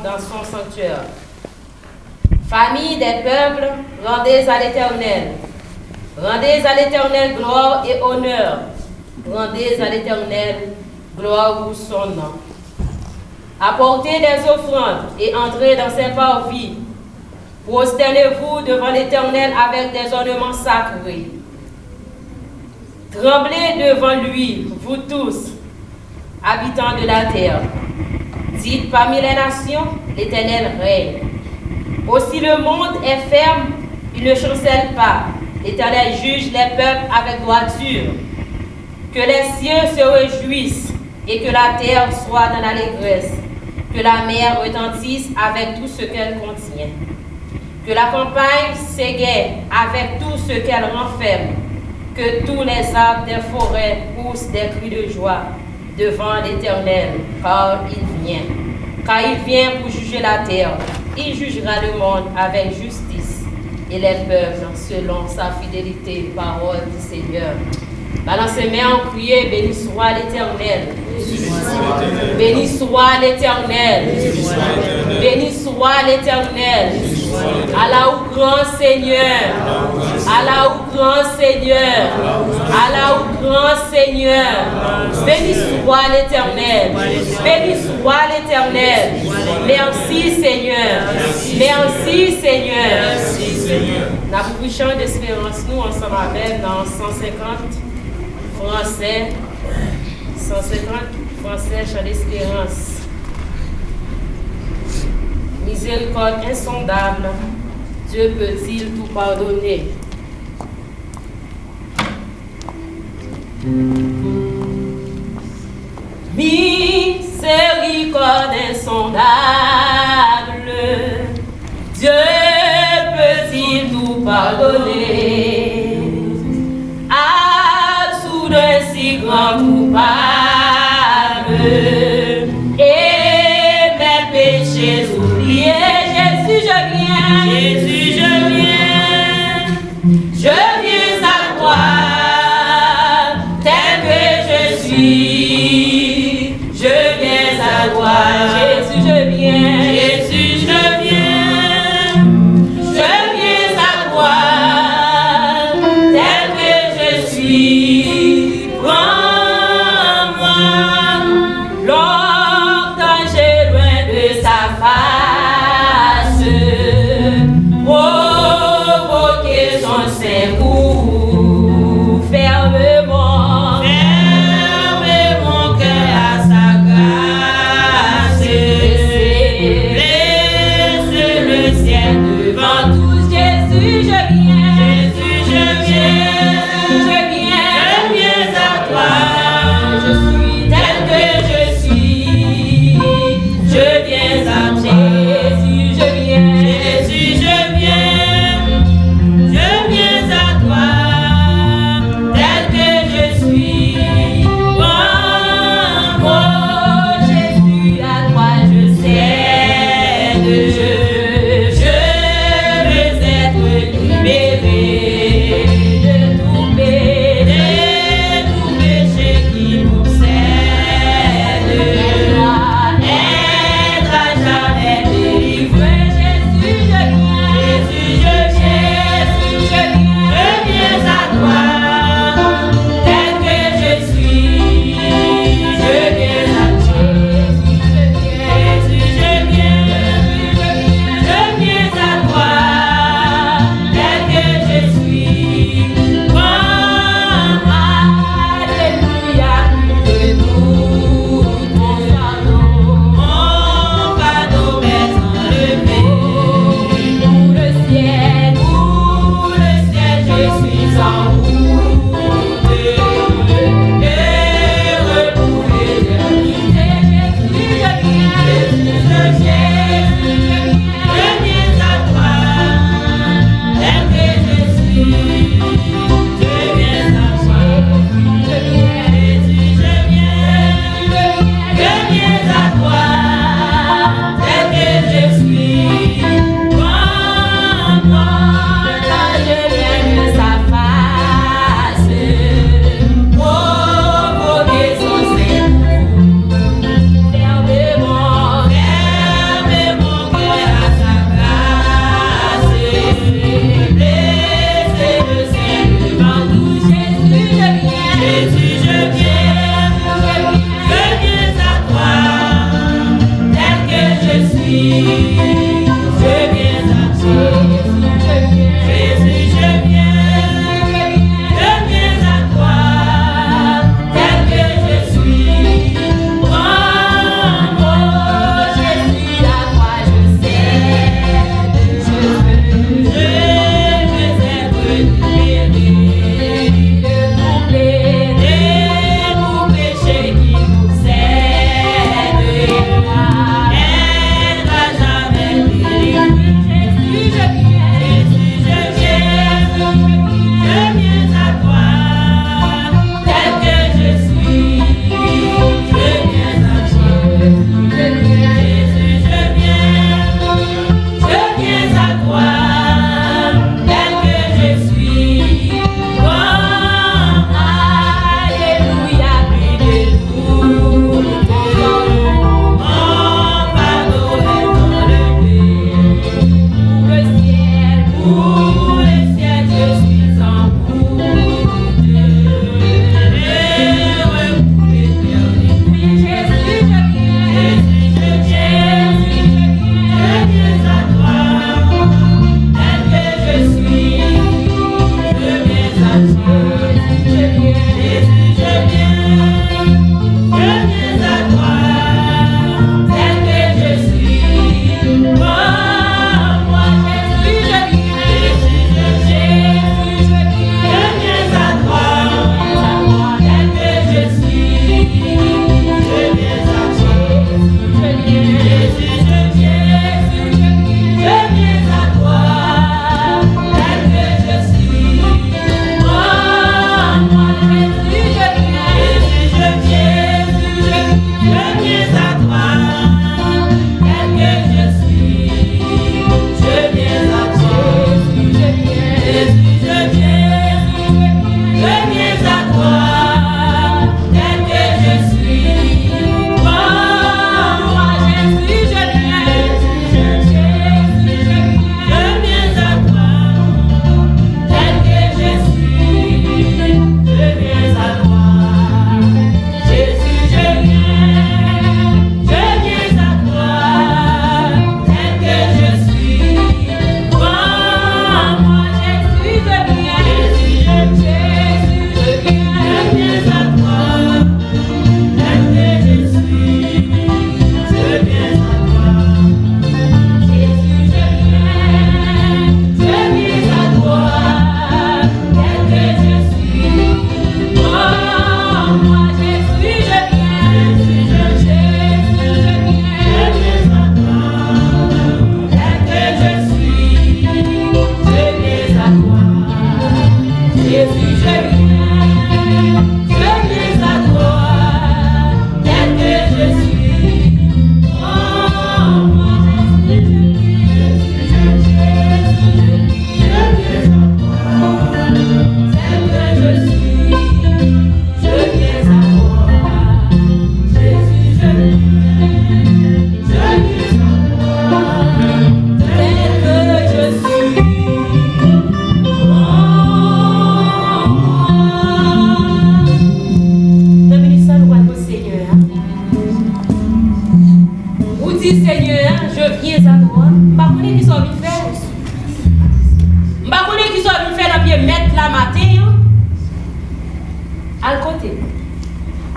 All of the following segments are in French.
dans son sanctuaire. Famille des peuples, rendez à l'Éternel. Rendez à l'Éternel gloire et honneur. Rendez à l'Éternel gloire pour son nom. Apportez des offrandes et entrez dans ses parvis. Prosternez-vous devant l'Éternel avec des ornements sacrés. Tremblez devant lui, vous tous, habitants de la terre. Dites parmi les nations, l'Éternel règne. Aussi le monde est ferme, il ne chancelle pas. L'Éternel juge les peuples avec droiture. Que les cieux se réjouissent et que la terre soit dans l'allégresse. Que la mer retentisse avec tout ce qu'elle contient. Que la campagne s'égaie avec tout ce qu'elle renferme. Que tous les arbres des forêts poussent des cris de joie devant l'Éternel, car il vient. Car il vient pour juger la terre. Il jugera le monde avec justice et les peuples selon sa fidélité. Parole du Seigneur. Balancez mains en crier, béni soit l'Éternel. Béni soit l'Éternel. Béni soit l'Éternel. Allah au grand Seigneur. Allah au grand Seigneur. Allah au grand Seigneur. Béni soit l'Éternel. Béni soit l'Éternel. Merci Seigneur. Merci Seigneur. Nous avons chant d'espérance, nous ensemble avec dans 150 français. 150 français, chant d'espérance. Miséricorde insondable, Dieu peut-il tout pardonner? Miséricorde insondable, Dieu peut-il tout pardonner? Absous d'un si grand coupable, et mes péchés oubliés. Jésus, je viens. Jésus, je viens. Je viens à toi, tel que je suis. Je viens à toi. Jésus, je viens. Jésus, je viens. Je viens à toi, tel que je suis. Prends-moi, longtemps j'ai loin de sa face, provoquer son sein pour fermer mon cœur à sa grâce. Laisse le ciel devant tous. Jésus, je viens. Jésus, je viens. Je viens à toi. Je suis tel que je suis. Je viens à Jésus, je viens. Jésus, je viens. Je viens à toi, tel que je suis. Oh, Jésus, à toi je cède. Je veux être libéré de tout péché qui m'obsède. Être à jamais délivré. Jésus, je viens. Jésus, je viens. Je viens à toi, tel que je suis. Je viens à Jésus, je viens. Je viens à toi, tel que je suis. Prends-moi, alléluia, de tout mon fardeau m'est enlevé. Pour le ciel, je suis en route. Heureux pour l'éternité. Jésus, je viens. Je viens à toi, tel que je suis. Je viens à toi. Jésus, je viens. Je viens à toi, tel que je suis. Prends-moi, quand je viens de sa face. Provoquer son sein. Ferme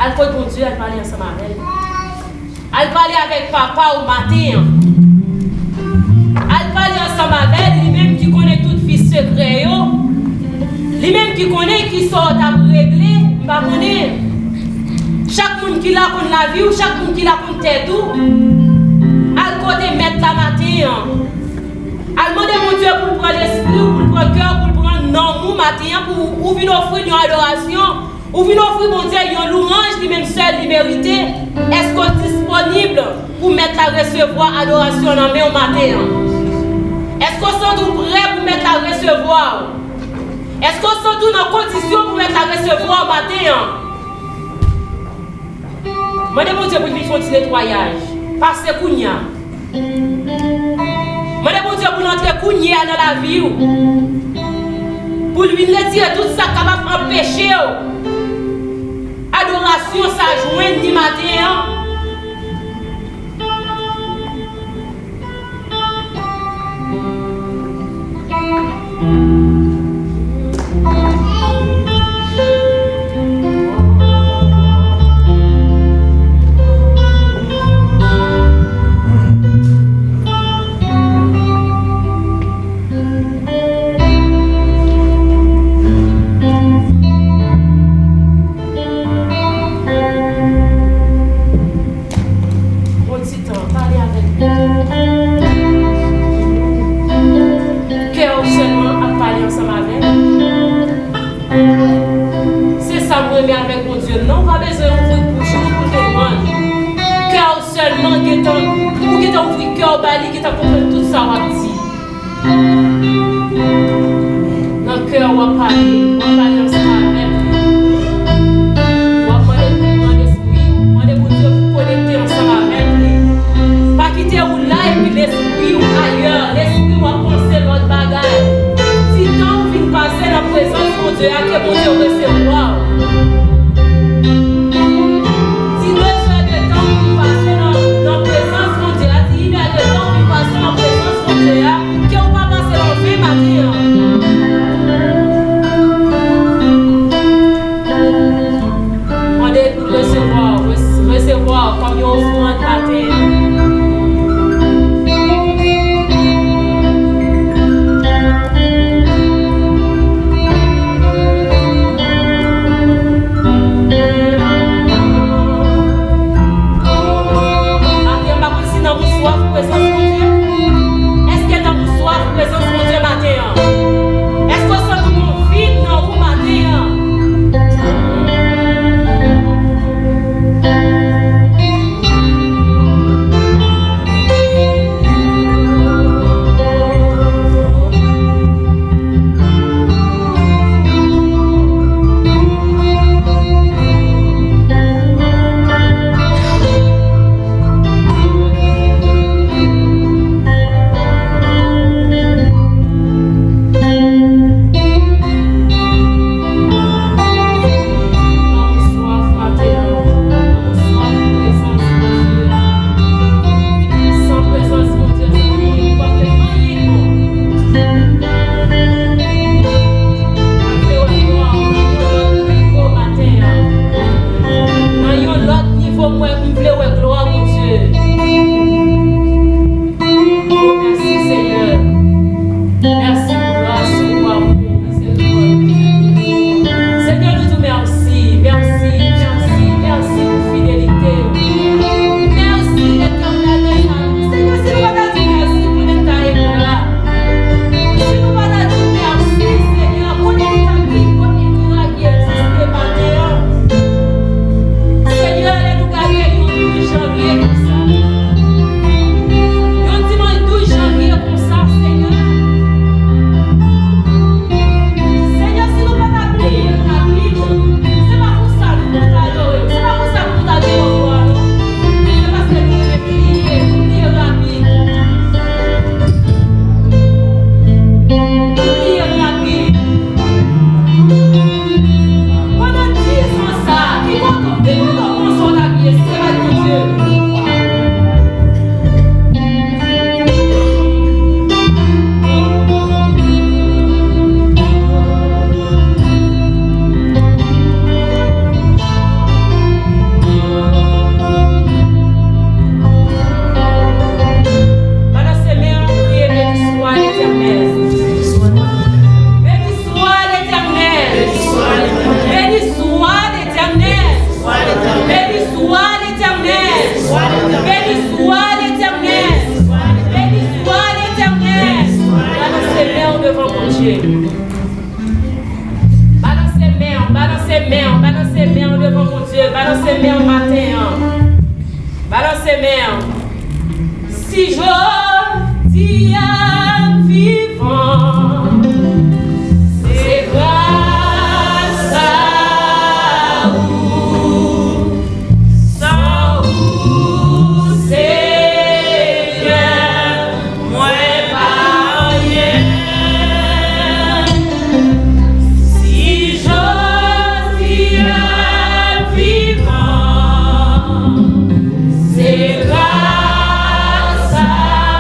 Elle compte mon Dieu, elle parlait ensemble avec elle. Elle parlait avec papa au matin. Elle parlait ensemble avec elle, lui-même qui connaît tout fils secret. Lui-même qui connaît qui sort à régler, pas connaît. Chaque monde qui l'a contre la vie ou chaque monde qui l'a contre tête tout. Elle côté mettre la matin. Elle demande mon Dieu pour prendre l'esprit, pour prendre le cœur, pour prendre non matin, pour ouvrir offrir une adoration. Ou venez offrir mon Dieu une louange, lui-même seul, liberté. Est-ce qu'on est disponible pour mettre la recevoir adoration en main au matin? Est-ce qu'on est tout prêt pour mettre la recevoir? Est-ce qu'on est tout dans condition pour mettre la recevoir au matin? Demandez mon Dieu pour lui faire un petit nettoyage. Parce que Kounia. Demandez mon Dieu pour entrer Kounia dans la vie. Pour lui retirer tout ça capable d'empêcher. Adoration, ça joint ni matin. Cœur seulement à parler ensemble avec. C'est ça que je avec mon Dieu. Non, pas besoin d'ouvrir bouche pour te rendre. Cœur seulement qui est ouvrir cœur bali qui t'a compris tout ça va dire. Dans le cœur, on va parler ensemble avec lui. On va demander l'esprit, demander pour Dieu pour connecter ensemble avec lui. Pas quitter ou là et puis l'esprit ou ailleurs. L'esprit va penser l'autre bagage. Si tant vous venez passer la présence de mon Dieu, à que mon Dieu recevoir. Si nous avons de temps pour passer dans la présence de mon Dieu, il y a de temps pour passer dans la présence de mon Dieu, que on va passer dans le vie matin. Pour recevoir comme une offrande matin. C'est grâce à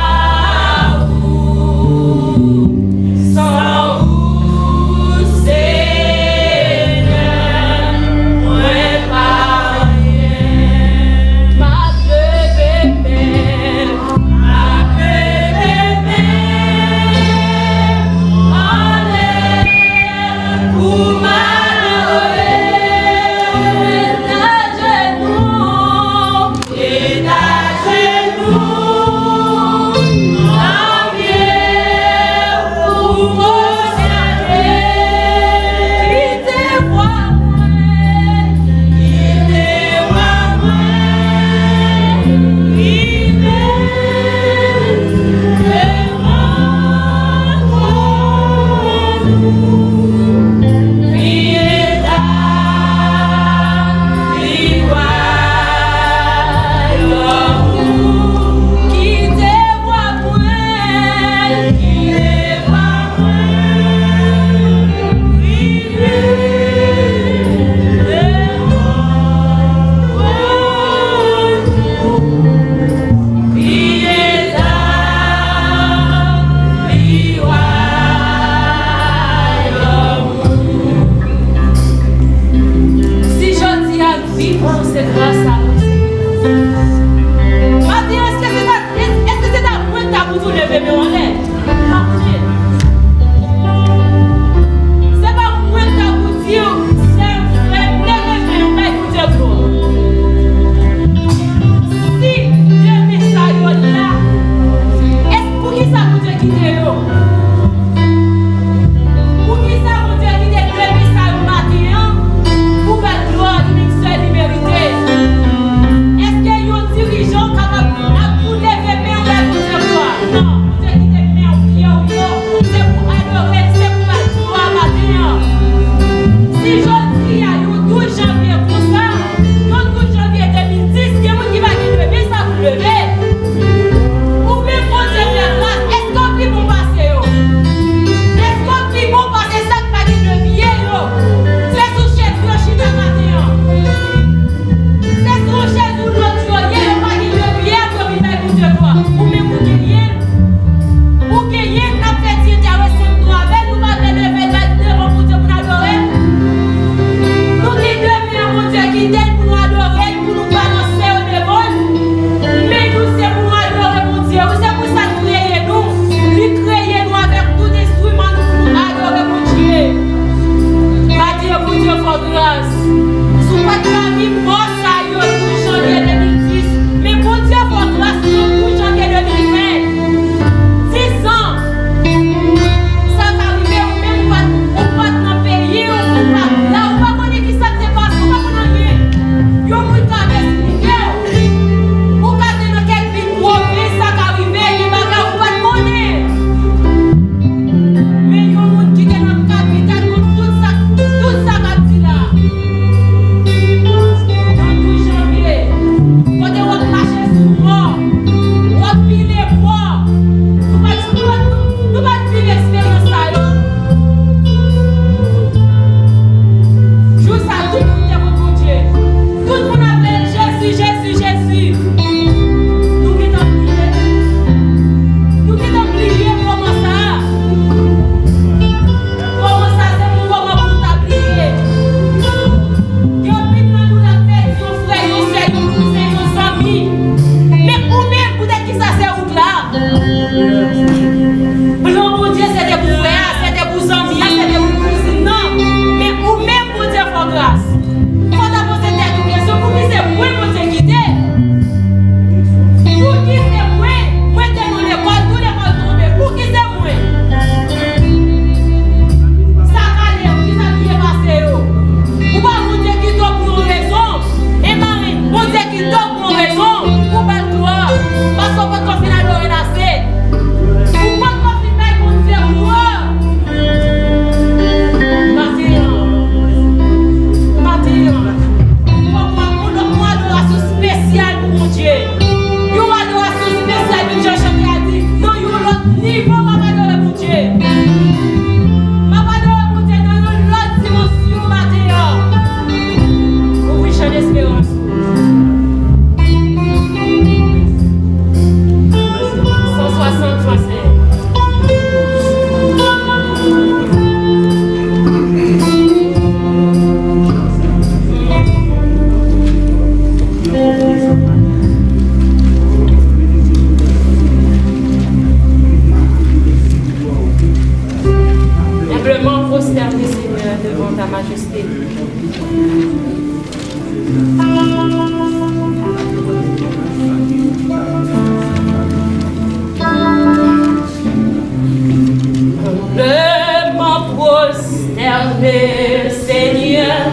humble Seigneur,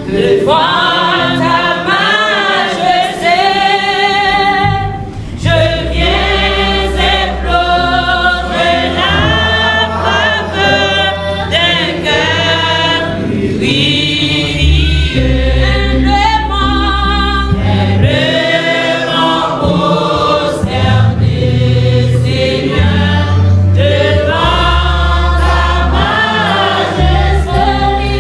devant ta majesté, je viens implorer la faveur d'un cœur purifié. Humblement prosterné, Seigneur, devant ta majesté, je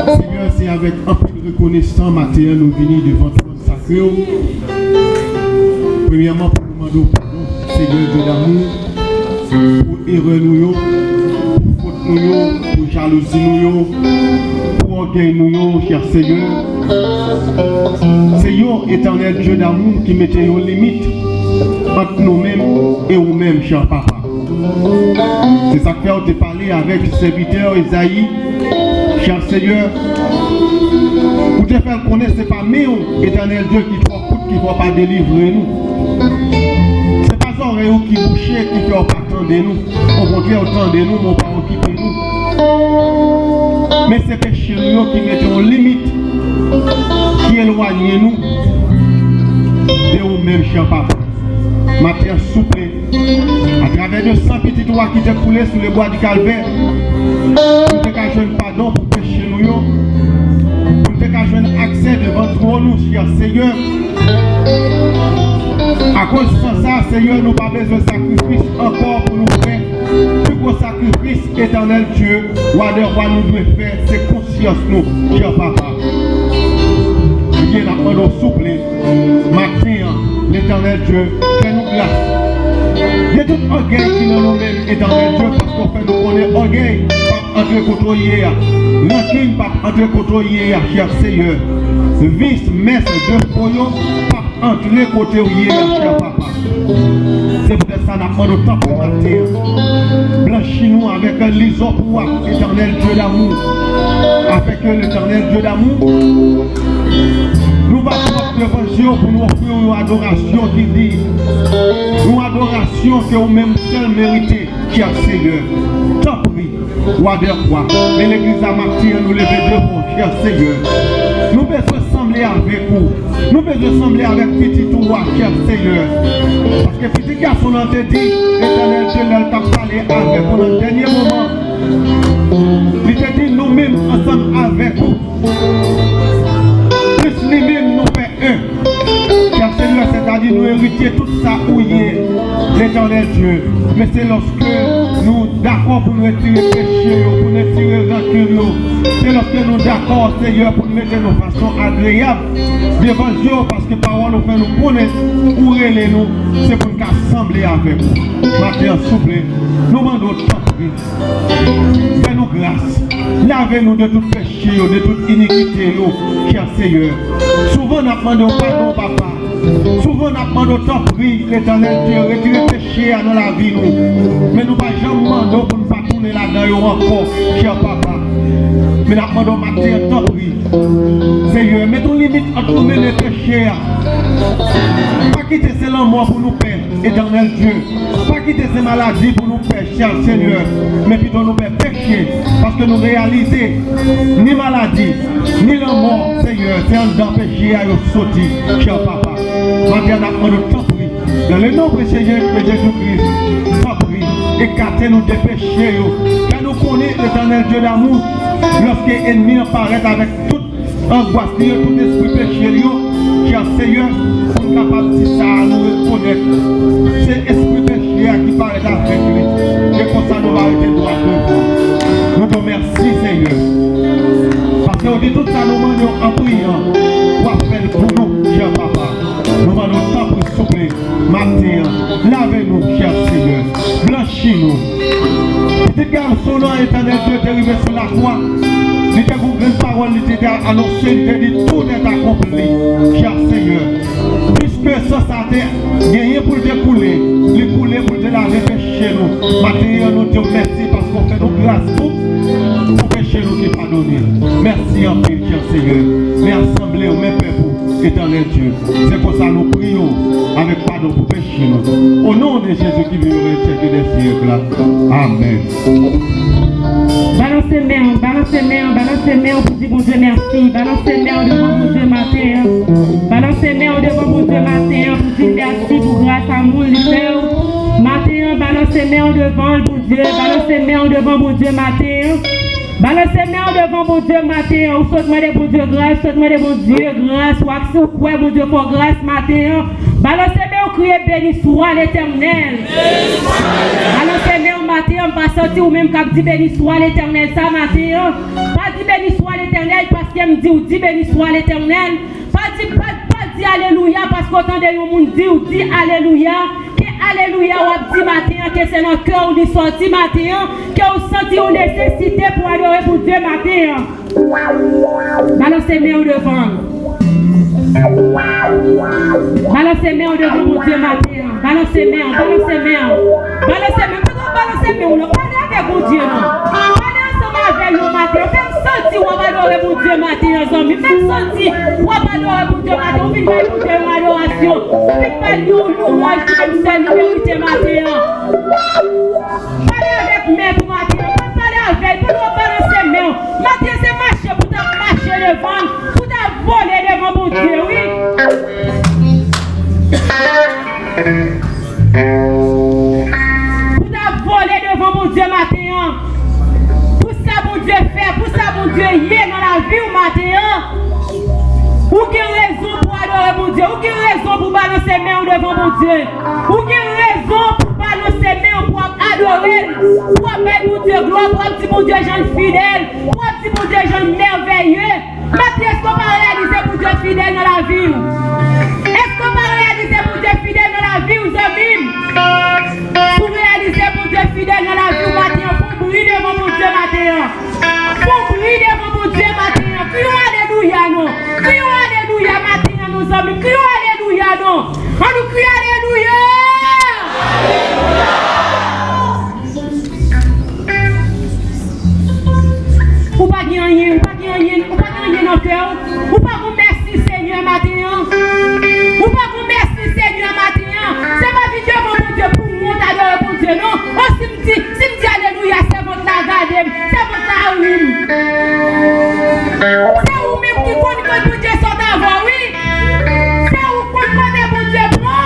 Seigneur, c'est avec un peu de reconnaissance matériel nous venons devant ton sacré. Premièrement, pour demander pardon, Seigneur Dieu d'amour, pour erreur nous, pour faute nous, pour jalousie nous, pour orgueil nous, cher Seigneur. C'est un éternel Dieu d'amour qui mettait une limite entre nous-mêmes et vous-mêmes, cher papa. C'est ça que tu as parlé avec le serviteur Isaïe, cher Seigneur. Pour te faire connaître, ce n'est pas nous, éternel Dieu, qui ne va pas délivrer nous. Ce n'est pas ça qui bouchait, qui ne va pas attendre nous. Au contraire, autant de nous, mon pas occuper nous. Mais c'est péché nous qui mettent une limite, qui éloignent nous de nous-mêmes, cher papa. Ma terre souple, à travers de 100 petits doigts qui étaient coulés sur le bois du calvaire, pour te faire un pardon pour pécher nous, pour te faire un accès devant nous, cher Seigneur. À cause de ça, Seigneur, nous n'avons pas besoin de sacrifice encore pour nous faire. Plus gros sacrifice, éternel Dieu, roi nous devons faire, c'est conscience nous, cher papa. Dieu n'a pas de souple, matin, l'éternel Dieu, fais-nous grâce. Il y a tout orgueil qui nous nous-mêmes, éternel Dieu, parce qu'on fait nous connaître orgueil, pas entre côtoyer, rancune, pas entre côtoyer, cher Seigneur. Vice, messe, de foyons, pas entre les côtés, cher papa. C'est peut-être ça qu'on a temps pour matin. Blanchis-nous avec un lison pour l'éternel Dieu d'amour. Avec l'éternel Dieu d'amour, nous allons l'évangile pour nous offrir une adoration qui dit, une adoration que vous-même seul méritez, cher Seigneur. Tant pis, roi de roi, mais l'église à martyr nous lever devant, cher Seigneur. Nous devons sembler avec vous. Nous devons sembler avec petit roi, cher Seigneur. Parce que petit garçon a dit, éternel Dieu, il t'a parlé avec vous dans le dernier moment. Il t'a dit nous-mêmes ensemble avec vous. Plus lui-même nous fait un. Car Seigneur, c'est-à-dire nous héritiers tout ça où il est, l'éternel Dieu. Mais c'est lorsque nous d'accord pour nous retirer péché, pour nous retirer rancune, c'est lorsque nous d'accord, Seigneur, pour nous mettre de façon agréable devant Dieu, parce que parole nous fait nous connaître, où nous, c'est pour nous assembler avec vous. Matin, souple, nous demandons tant pis. Fais-nous grâce. Lavez-nous de tout péché, de toute iniquité, cher Seigneur. Souvent, nous demandons pardon, papa. Souvent, nous demandons tant pis, l'éternel Dieu, retirer péché dans la vie, nous. Mais nous ne pouvons jamais demander pour ne pas tourner là-dedans encore, cher papa. Mais nous demandons matin, tant pis. Seigneur, mettons limite entre nous et les péchés. Pas quitter ces morts pour nous faire, éternel Dieu. Pas quitter ces maladies pour nous faire, cher Seigneur. Mais plutôt nous faire pécher. Parce que nous réalisons ni maladie, ni la mort, Seigneur. C'est un d'un péché à nous sauter, cher papa. Maintenant, nous demandons tant pis. Dans le nom de Jésus-Christ, tant pis. Écartez-nous des péchés. Car nous connaissons l'éternel Dieu d'amour. Lorsque l'ennemi apparaît avec toute angoisse, tout esprit péché, cher Seigneur, pour nous capables de ça, nous reconnaître. C'est l'esprit péché qui paraît avec lui. Et comme ça, nous allons arrêter droit de nous te remercions, Seigneur. Parce qu'on dit tout ça, nous demandons en priant pour faire pour nous, cher papa. Nous demandons tant pour souffler, matin, lavez-nous, cher Seigneur. Blanchis-nous. Petit garçon, éternel Dieu, est arrivé sur la croix. Il était une grande parole, il était annoncé, il était dit tout est accompli, cher Seigneur. Puisque ça a gagné pour découler, il coulait pour te laver péché nous. Maintenant, nous te remercions parce qu'on fait nos grâces pour péché nous qui pardonner. Merci en paix, cher Seigneur. Mais assemblés au même peuple, éternel Dieu. C'est pour ça que nous prions avec pardon pour péché nous. Au nom de Jésus qui vit au siècle des siècles. Amen. Balancez mains pour dire bon Dieu merci. Balancez mains devant mon Dieu matin. Balancez mains devant mon Dieu matin pour dire merci pour grâce à mon Dieu. Matin, balancez mains devant mon Dieu. Balancez mains devant mon Dieu matin. Balancez mains devant mon Dieu matin. Ou saute-moi de mon Dieu grâce, saute-moi de mon Dieu grâce. Ou action quoi mon Dieu pour grâce matin. Balancez mains, criez béni soit l'Éternel. Balancez mains matin, on va sortir ou même quand dit béni soit l'Éternel ça matin. Pas dit béni soit l'Éternel parce qu'il me dit ou dit béni soit l'Éternel. Pas dit alléluia parce qu'autant de nous dit ou dit alléluia. Que alléluia, ou dit matin, que c'est dans le cœur ou sorti matin, que vous sentez une nécessité pour adorer pour Dieu matin. Balancez main devant. Balancez main devant mon Dieu matin. Balancez main, balancez main. Balancez main, balancez main, on ne parle avec mon Dieu, non. Parlez ensemble avec nous matin. Faites sentir ou adorer mon Dieu matin, ensemble. Faites sentir ou adorer mon Dieu matin. On vient de nous faire une adoration. On vient de nous louer comme ça, nous vérité matin. Parlez avec maître matin. Parlez avec, pour nous balancer main. Matin, c'est marcher pour marcher devant, pour voler devant mon Dieu, oui. Pour voler devant mon Dieu matin. Pour ça mon Dieu fait, pour ça mon Dieu y est dans la vie au matin. Ou quelle raison pour adorer mon Dieu, ou quelle raison pour balancer main devant mon Dieu, ou quelle raison pour balancer main pour adorer, pour appeler mon Dieu gloire, pour dire mon Dieu jeune fidèle, pour dire mon Dieu jeune merveilleux. Maintenant, est-ce qu'on va réaliser pour Dieu fidèle dans la vie? Est-ce qu'on va réaliser pour Dieu fidèle dans la vie, aux amis? Pour réaliser pour Dieu fidèle dans la vie, matin, faut briller devant mon Dieu matin. Faut briller devant mon Dieu matin. Crions alléluia, non. Crions alléluia matin, nos amis. Crions alléluia, non. On nous crie alléluia. Ou pas gagner, ou pas gagner, ou pas gagner dans le cœur. Ou pas vous merci Seigneur matin. Ou pas vous merci Seigneur matin. C'est ma vie devant mon Dieu pour moi t'adorer pour Dieu. Non, oh, si me dit alléluia, c'est votre garde, c'est votre arime. C'est vous-même qui connaissez que mon Dieu sont avant, oui. C'est vous qui connaissez mon Dieu bon.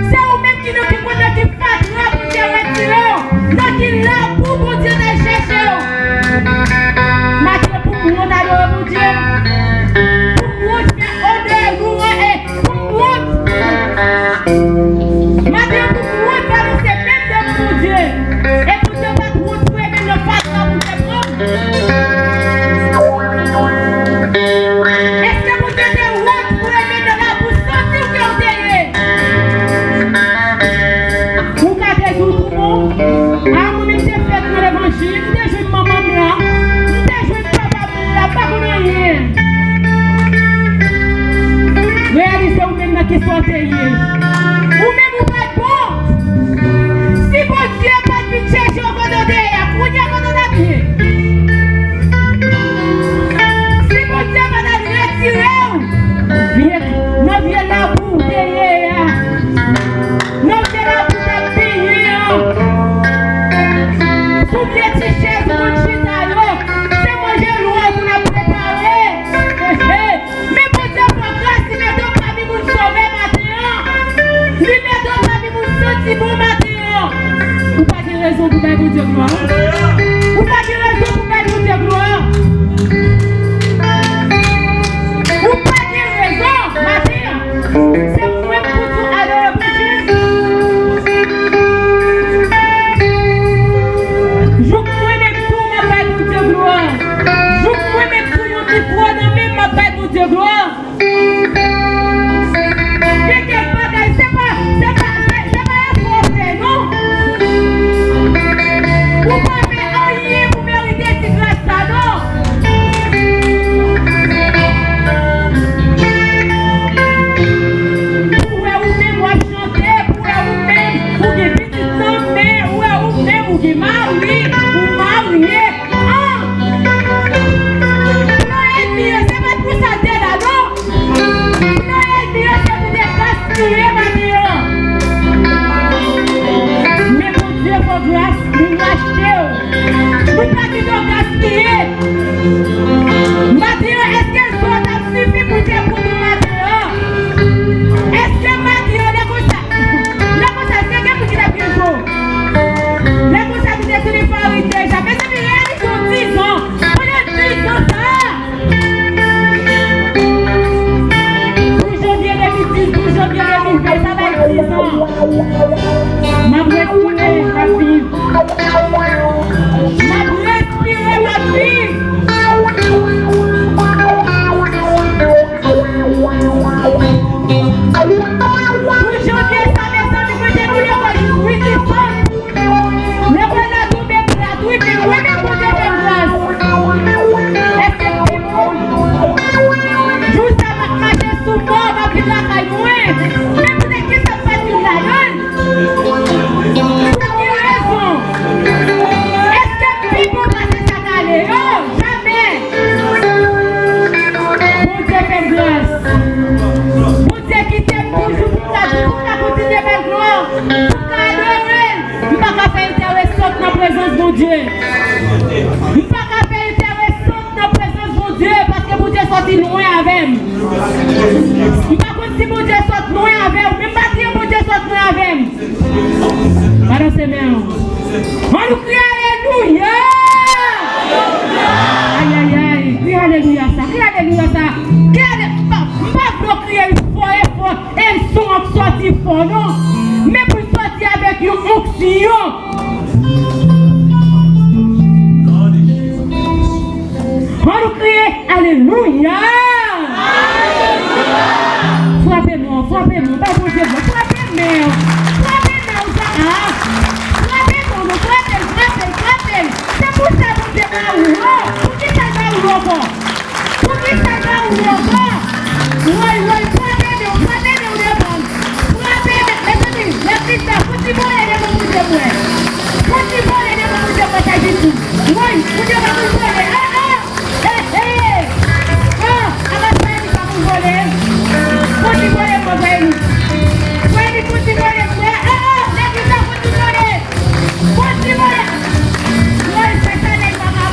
C'est vous-même qui connaissez qui fatiguent pour Dieu retirer. Donc il est là pour mon Dieu de chercher. Maintenant pour moi d'adorer mon Dieu. Pour moi de faire honneur, louer et pour moi. Maintenant pour moi de balancer même devant mon Dieu. Et pour Dieu pas trop trouver même le fatiguement pour te prendre. Est-ce que vous êtes route pour aimer dans la bouche sentir que vous êtes? Vous gardez tout pour moi. Ah, moi-même j'ai fait dans l'évangile, j'ai joué maman là, j'ai joué papa là, pas pour rien. Réalisez vous-même qui sont payés. Vous-même vous êtes bon. Si mon Dieu pas de chercher au monde de derrière, pour dire qu'on en a bien. Si mon Dieu va nous retirer, nous viens là pour derrière. Nous viens là pour te payer. Souviens-tu, chef, mon chita, c'est manger loin pour nous préparer. Mais pour Dieu, pour grâce, il met donc parmi nous sauver maintenant. Il met donc parmi nous sortir bon matin. Ou pas de raison pour faire Dieu gloire. Ou pas de raison pour faire Dieu gloire. Ou pas de raison, matin. C'est moi pour tout adorer pour Dieu. Dieu gloire. Mais quel bagage, c'est pas un forfait, non? Vous pouvez rien pour mériter cette grâce-là, non? Où est vous-même vous chanter, où est vous-même vous avez petit temps, mais où est vous-même vous avez marié, vous mariez. Mais pour Dieu, pour grâce, nous l'achetons. Nous pas qui nous gaspiller. Mathieu, est-ce qu'elle soit suffit pour Dieu pour nous, Mathieu? Est-ce que Mathieu, les ça, c'est quelqu'un qui est bien chaud. Les ça, qui est les farités. Jamais c'est réalisé 10 ans. On a 10 ans, ça. Ça va être 10 ans. Ma respirer, ma vie. Ma respirer, ma vie. votre avec moi. Balancez main. On nous crie alléluia. Aïe aïe aïe. Crie alléluia ça. Crie alléluia ça. Pas crier fort et un son qui sorti fort non. Mais pour sortir avec une onction. On nous crie alléluia. Frappez-moi, pas pour Dieu, frappez-moi. Frappez. C'est pour ça que vous êtes là. Pour qui ça va où encore? Pour qui ça va où encore? Oui, frappez-moi, les petits, petit volet de mon Dieu, petit volet de mon Dieu, ça dit tout. Oui, vous devez vous voler. Petit volet, mon frère. Oui, petit volet, frère. Petit volet. Oui, c'est ça, les mamans.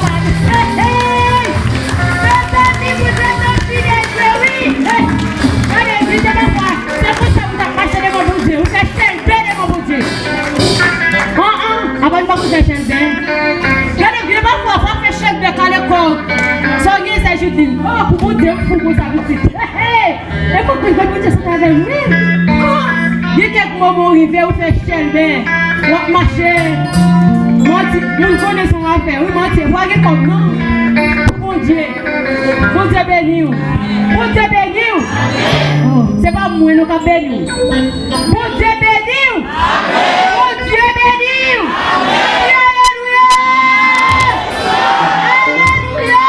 Vous êtes un fidèle, oui. Allez, vite, c'est pour ça que vous avez passé de mon Dieu. Vous êtes chanté de mon Dieu. Avant de vous faire chanter. Regardez, je vais voir faire chanter à l'école. Soyez ajoutés. Oh, pour mon Dieu, pour vous ajoutez. Et pourquoi vous dites ça avec lui? Il y a quelques moments où il veut vous faire chanter. Vous marchez. Nous connaissons l'affaire. Oui, mentir. Voyez comme non. Mon Dieu. Mon Dieu béni. Mon Dieu béni. C'est pas moi, nous qui béni. Mon Dieu béni. Mon Dieu béni. Alléluia. Alléluia.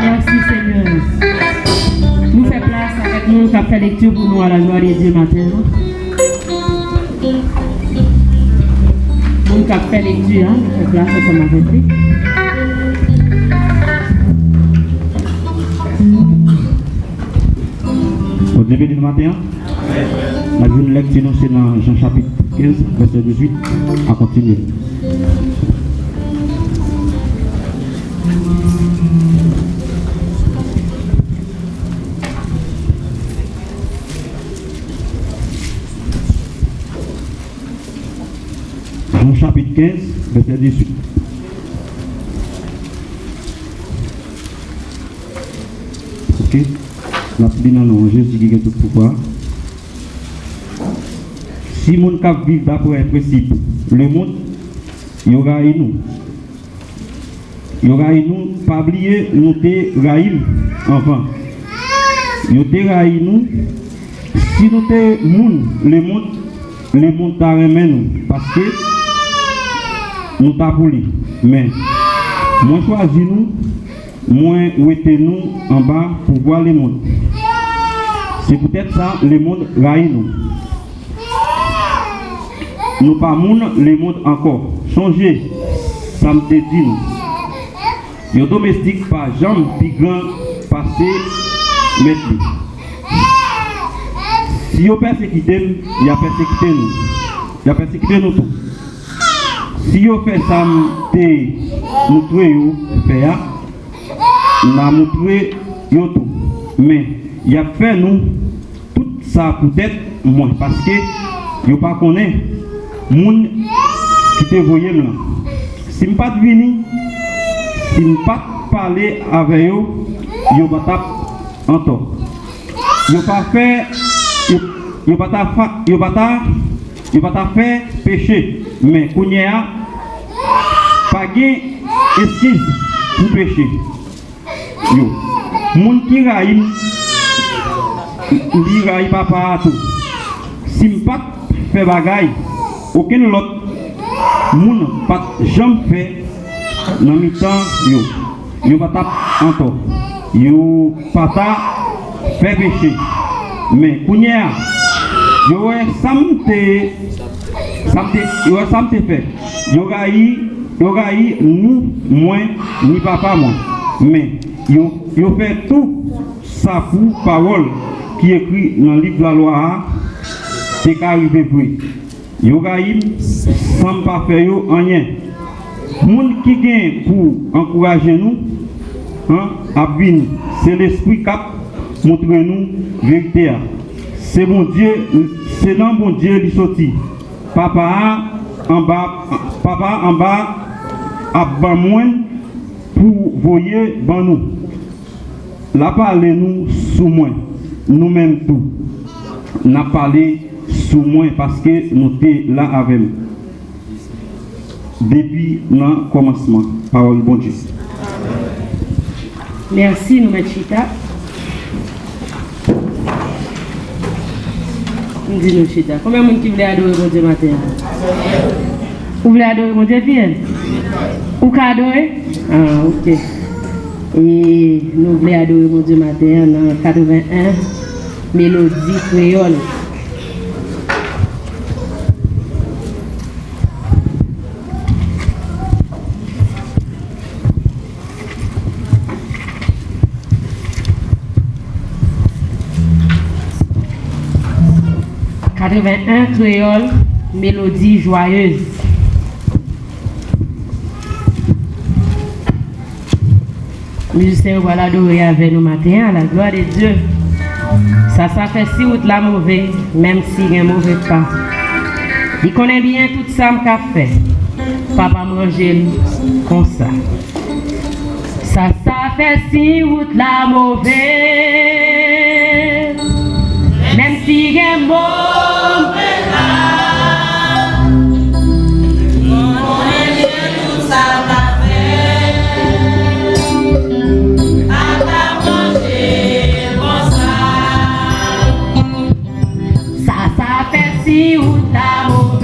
Merci Seigneur. Nous faisons place avec nous qui a fait lecture pour nous à la gloire de Dieu matin. Nous qui a fait lecture, nous faisons place ensemble avec lui. Au début du matin, la une lecture c'est dans Jean chapitre 15, verset 18, à continuer. Jean chapitre 15, verset 18. Ok? La pluie dans le Jésus qui a tout pouvoir. Si mon cap vit d'après un principe, le monde, il y aura nous. Il y aura nous, pas oublier, nous te raïm, enfin. Nous te raïm nous. Si nous te moun, le monde t'a remis nous. Parce que nous t'a voulu. Mais, moi choisi nous, moi ouété nous en bas pour voir le monde. C'est peut-être ça, le monde raïm nous. Nous pas moun le monde encore. Changez, ça me dit nous. Yo domestique pas jambe plus grand passé maintenant. Si yo persécuté, il a persécuté nous. Il a persécuté nous tout. Si yo fait ça nous trouver yo faire, n'a nous trouver yo tout. Mais il a fait nous tout ça peut-être moins parce que yo pas connaît moun qui te voyait là. Si m'pas venir, si m'pas parler avec yo, yo pas tap en tort. Yo pas faire yo pas ta faire péché, mais kounya pas gain excuse pour pécher. Yo moun qui raïm li raïm papa tout. Si m'pas fait bagaille aucun autre moun pas jamais fait dans mi temps yo pas tap encore yo pas ta fait péché mais kounya yo samte fait yo gaï nous moins ni papa moi mais yo fait tout ça pour parole qui écrit dans le livre de la loi c'est qu'arrivé pour Yogaïm, sans pas faire rien. Moun qui gagne pour encourager nous, c'est l'esprit qui montre nous la vérité. c'est mon Dieu, c'est dans mon Dieu qui sorti. Papa en bas, à bas moins pour voyer ban nous. La parler nous sous moi, nous-mêmes tout. N'a parlé sous moi parce que nous sommes là avec nous. Depuis le commencement, parole bon Dieu. Merci, nous mettons Chita. Nous disons Chita. Combien de monde qui voulait adorer mon Dieu matin? Vous voulez adorer mon Dieu, Pierre? Vous voulez adorer? Ah, ok. Et nous voulons adorer mon Dieu matin dans 81, mélodie créole. Créole, mélodie joyeuse. Musiciens, voilà adorer avec nous matin, à la gloire de Dieu. Ça fait si ou de la mauvaise, même si il y a un mauvais pas. Il connaît bien tout ça qu'a fait. Papa manger comme ça. Ça fait si ou de la mauvaise, même si il y a un mauvais pas. Il connaît bien tout ça qu'a fait. Papa manger comme ça. Ça fait si ou de la mauvaise.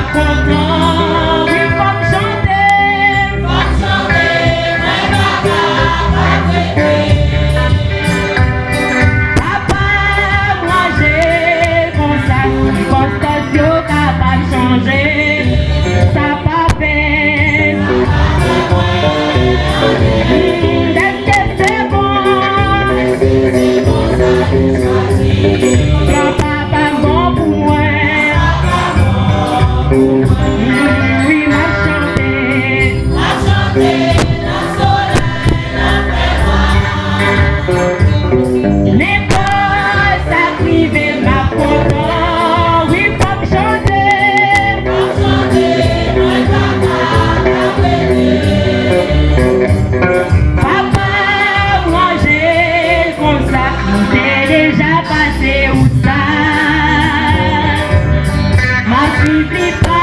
Content, oui, faut chanter, mais papa, moi j'ai comme ça, circonstances capable de changer, ça pas fait. Est-ce que c'est bon? Grand papa, bon pour moi. Oui, m'a chanté, la soleil, la ferme. Les boys s'activent, ma content. Oui, faut chanter, papa, moi j'ai comme ça, t'es déjà passé où ça? Ma suffit pas.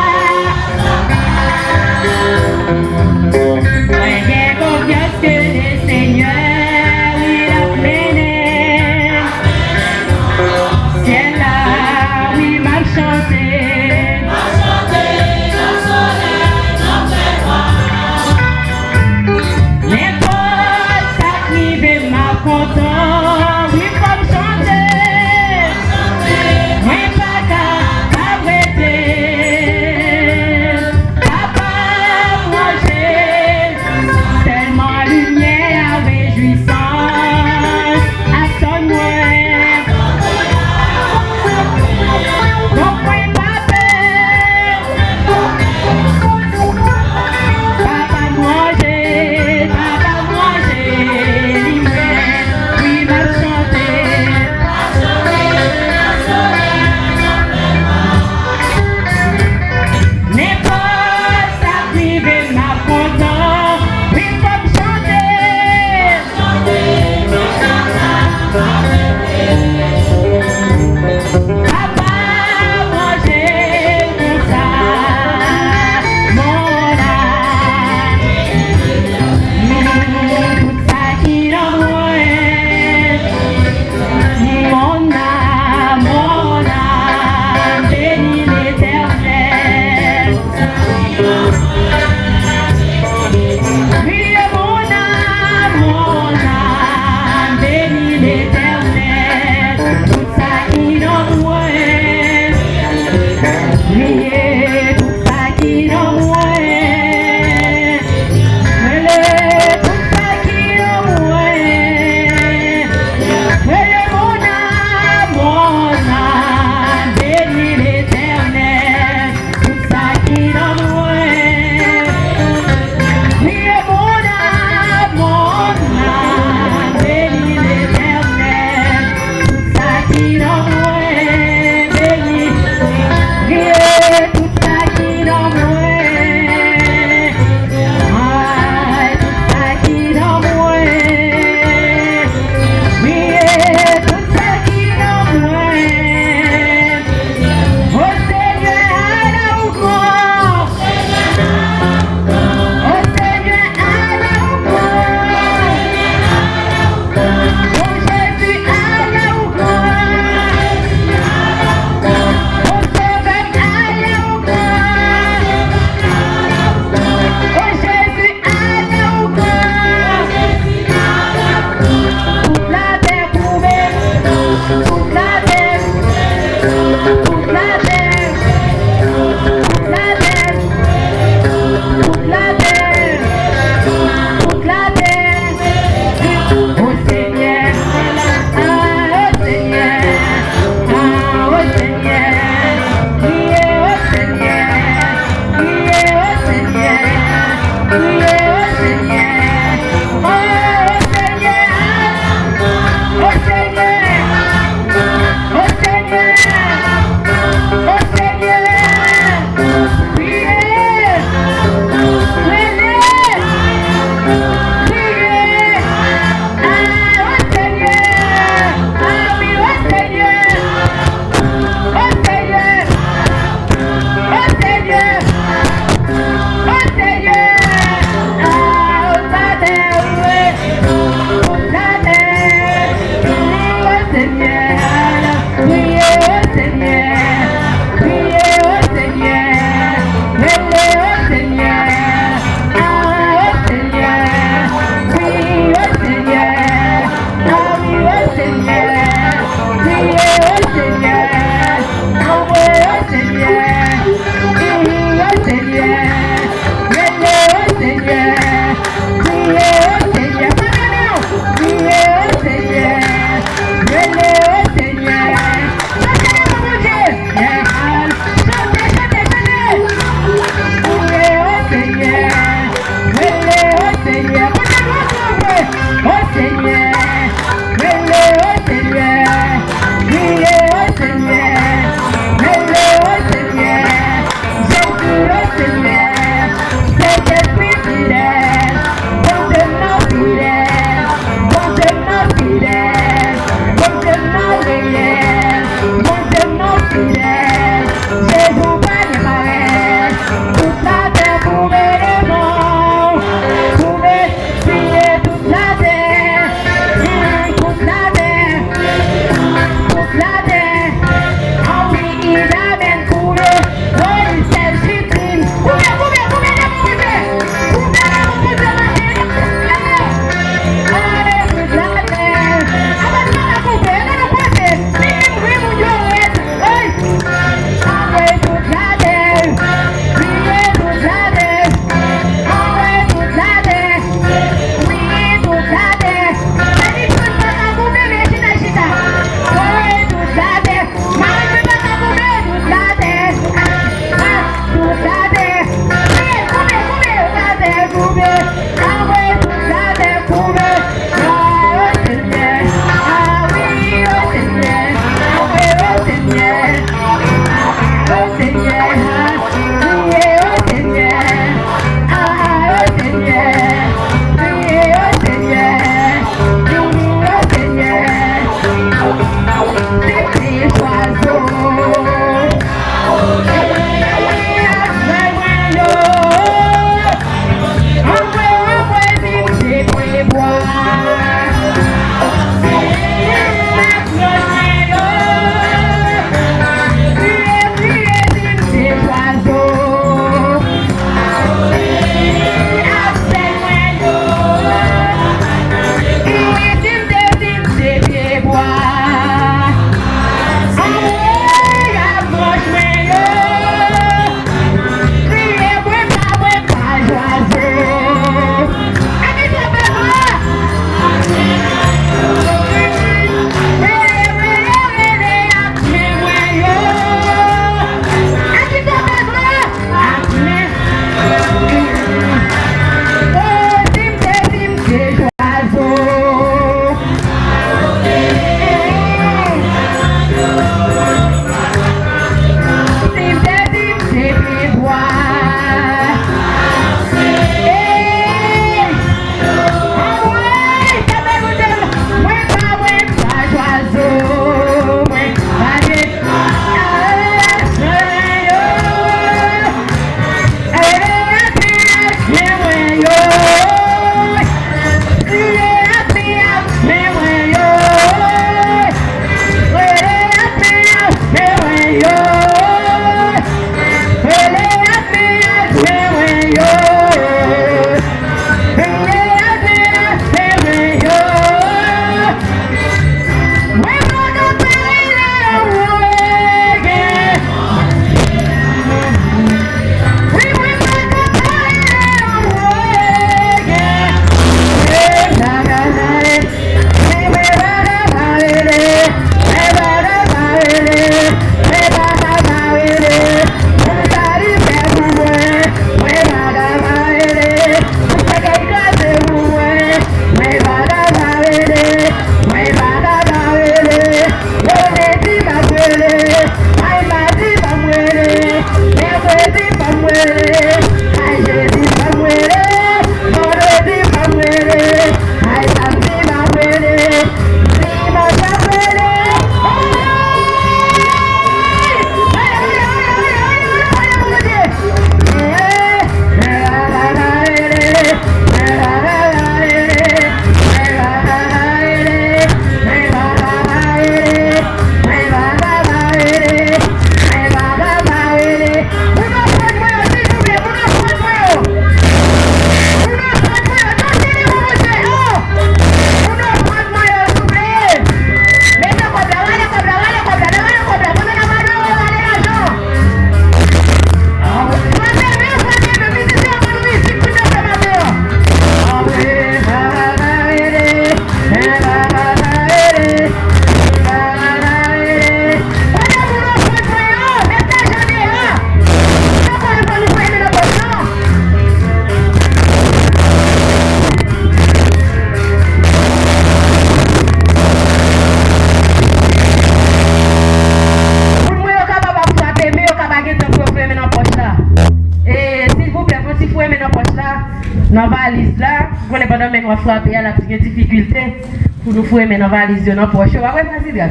on est pas dans mais qu'on va frapper à la petite difficulté pour nous fouer maintenant valise dans poche. Ouais, président.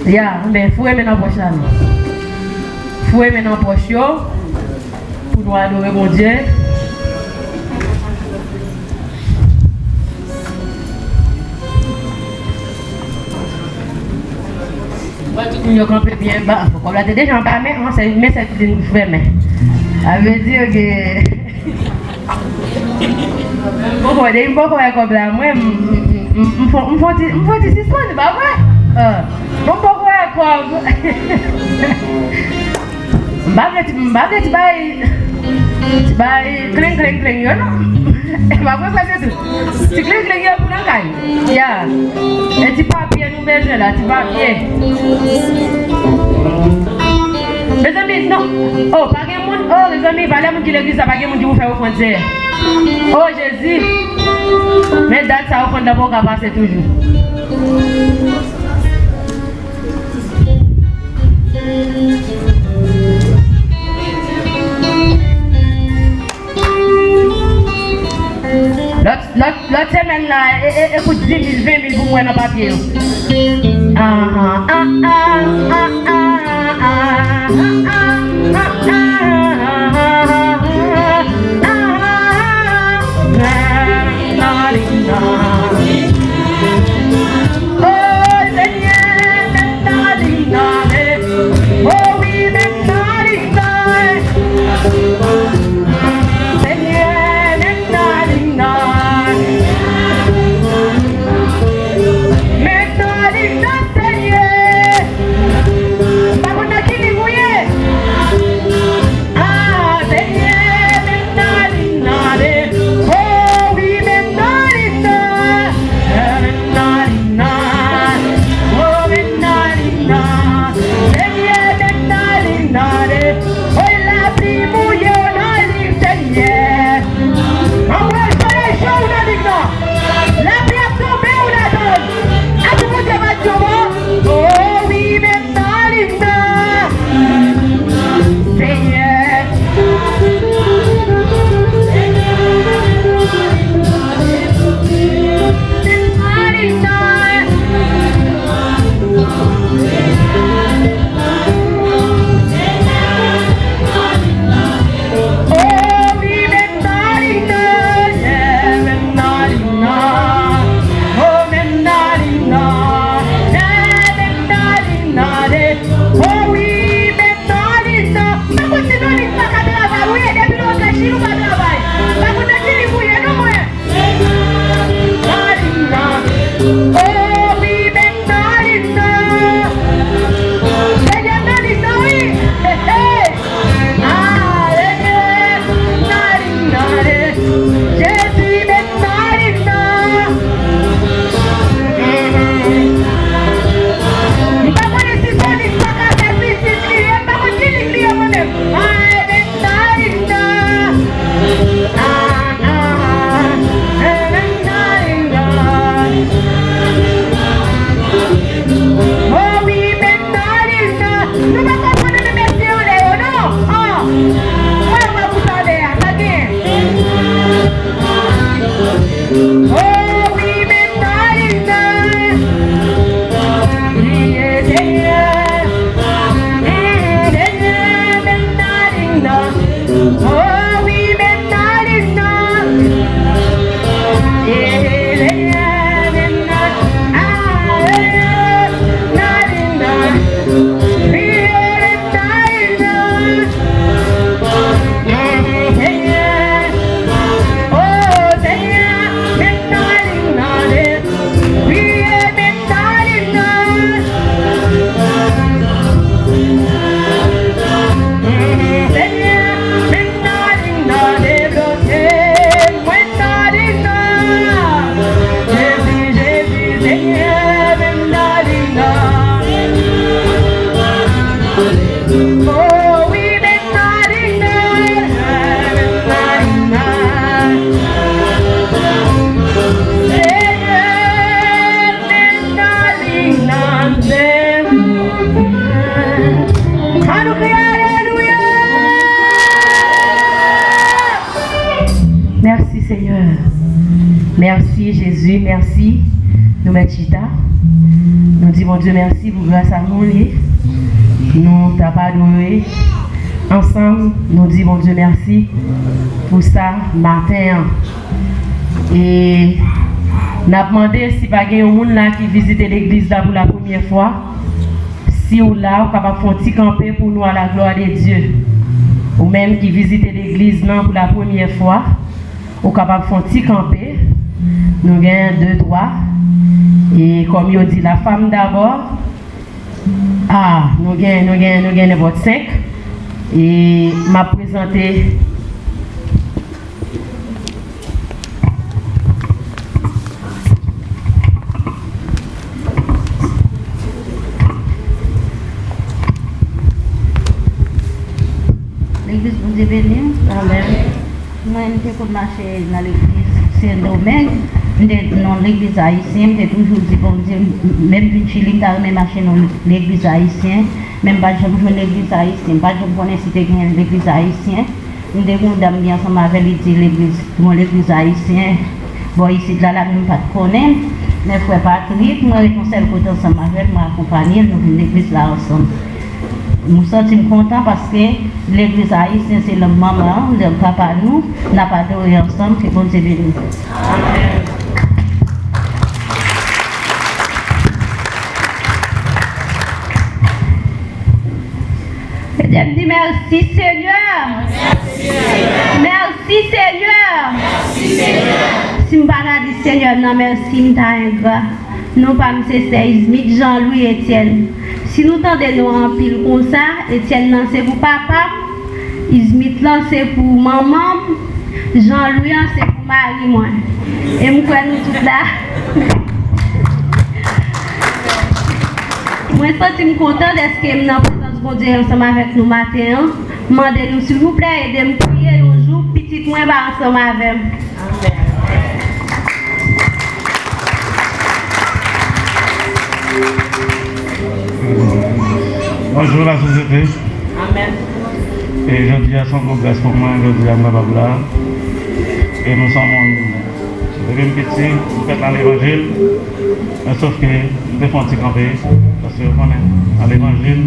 Ya, mais fouer maintenant poche là. Fouer maintenant poche pour nous adorer mon Dieu. Tout le monde campé bien bas. Comme là, t'es déjà en bas, mais c'est une ferme. Ça veut dire que. Bon, comme là, moi, je fais des histoires, c'est pas vrai? Bon, quoi? Je vais cling, non? Je vais faire tout. Tu cling, pour la caille. Ya. Et tu papier, nous besoin là, tu papier. Les amis, non. Oh, pas de monde. Oh, les amis, pas de monde qui l'église, pas de monde qui vous fait au frontière. Oh, Jésus. Mais date ça au fond d'abord qu'à passer toujours. L'autre semaine là, écoute 10 000, 20 000 pour moi dans le papier. Merci Jésus, merci. Nous mettons Chita. Nous disons mon Dieu merci pour grâce à nous. Nous t'as pas adoré. Ensemble, nous disons mon Dieu merci pour ça matin. Et nous avons demandé si pas il y a un monde là qui visite l'église là pour la première fois. Si ou là, vous capable faire un petit camper pour nous à la gloire de Dieu. Ou même qui visite l'église là pour la première fois, vous capable faire un petit camper. Nous avons 2, 3. Et comme il dit, la femme d'abord. Ah, nous avons votre 5. Et m'a présenté. L'église vous est bénie. Amen. Moi, je suis marcher dans l'église Saint-Domingue. Dans l'église haïtienne, j'ai toujours dit, bon Dieu, même une chili, je marcher dans l'église haïtienne. Même pas je jouer l'église haïtienne, pas je connais si tu es l'église haïtienne. Nous devons d'amener ensemble avec l'église haïtienne. Bon, ici, là, nous ne pas connaître. Mais frère Patrick, nous avons seul côté ensemble avec moi, accompagner, nous venons l'église là ensemble. Nous sommes contents parce que l'église haïtienne, c'est le maman, le papa, nous n'a pas adoré ensemble, que bon Dieu bénisse. Amen. Je dis merci Seigneur. Merci Seigneur. Merci Seigneur. Si je ne parle pas du Seigneur, non merci, nous pas M. Seismic, Jean-Louis Etienne. Si nous tendons en pile comme ça, Etienne c'est pour papa, Ismith c'est pour maman, Jean-Louis c'est pour Marie moi. Et nous nous tout là. Moi je suis content d'être que nous présence bon Dieu ensemble avec nous matin. Demandez-nous s'il vous plaît aidez-nous prier un jour petit moins ensemble avec. Bonjour la société. Amen. Et je dis à son grâce pour moi, je dis à ma babla. Et nous sommes une petite, nous faisons l'évangile. Sauf que nous devons un petit camper. Parce que on est à l'évangile.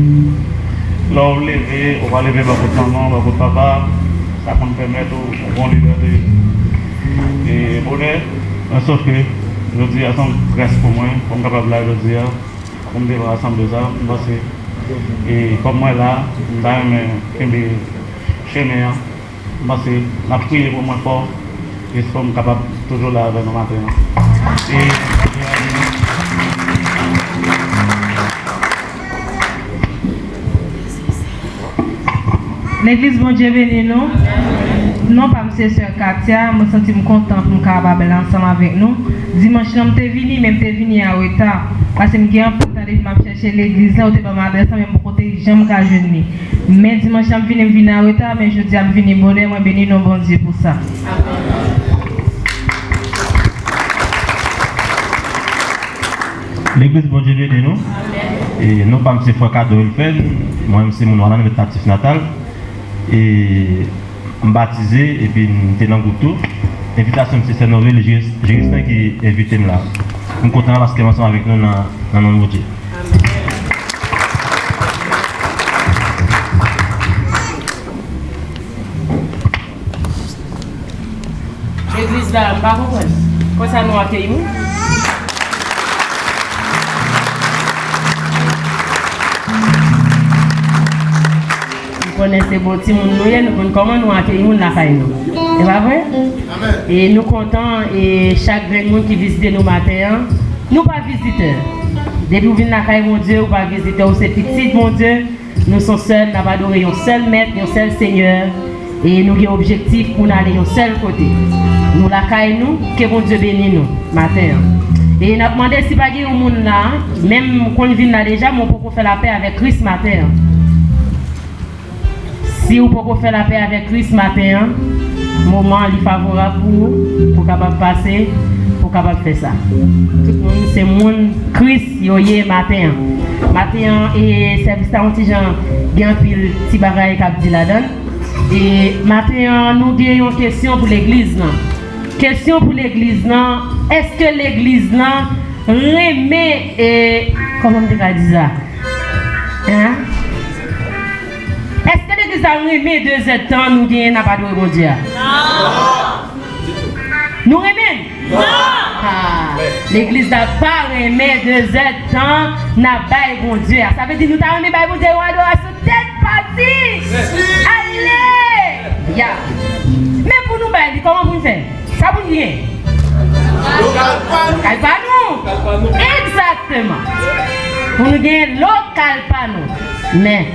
Là, on lever, on va lever votre maman, votre papa. Ça va nous permettre de bonne liberté. Et bonheur. Sauf que je dis à son grâce pour moi, comme capable là, je dis à, on devrait rassembler ça. Et comme moi là, dans le chemin, je vais prier pour moi fort et je suis capable toujours là avec nous maintenant. L'église bon Dieu béni nous. Non pas monsieur sœur Katia, je me sens content pour nous capable ensemble avec nous. Dimanche je suis venu, même je venu à retard parce que je suis important de chercher l'église là, je pas m'adresser même pour côté j'aime qu'à jeûner. Mais dimanche je suis venu à retard, mais je dis à venir bonheur, moi béni non bon Dieu pour ça. L'église bon Dieu béni nous. Et nous pas monsieur frère cadeau le fait, moi c'est mon nom natif natal. Et baptisé et puis nous sommes dans le groupe. Invitation de M. Noël, Jérusalem qui est invité là. Je suis content parce qu'il est ensemble avec nous dans notre métier. L'église là, je ne sais pas comment ça nous accueille. Nous connaissons bon petit monde, nous connaissons comment nous accueillons la caille. C'est pas vrai? Et nous comptons et chaque monde qui visite nos matins, nous pas visiteurs. Depuis que nous venons la caille mon Dieu, ou pas visiteurs, ou c'est petit mon Dieu, nous sommes seuls, nous avons adoré un seul maître, un seul Seigneur. Et nous avons un objectif pour aller au seul côté. Nous la caille nous, que bon Dieu bénisse nous matin. Et nous avons demandé si pas de monde là, même quand on vient là déjà, on peut faire la paix avec Christ matin. Si vous pouvez faire la paix avec Christ matin, moment est favorable pour vous, pour capable passer, pour capable faire ça. Tout le monde, c'est mon Christ yoye matin. Matin et service à petit gens, bien pile petit bagaille qu'a dit là-dedans. Et matin nous avons une question pour l'église là. question pour l'église, non? Est-ce que l'église, non, remet, comment on dit ça? Hein? Est-ce que l'église a remis 2 ans, nous gagnons n'a pas de bon Dieu? Non! Nous remet? Non! Ah, l'église n'a pas remis 2 ans, n'a pas de bon Dieu. Ça veut dire que nous avons remis bon Dieu, on doit se tête partie. Allez! Yeah. Mais pour nous, comment vous faites? Ça vous dit? Local panou. Exactement. Pour nous gagner local panou. Mais,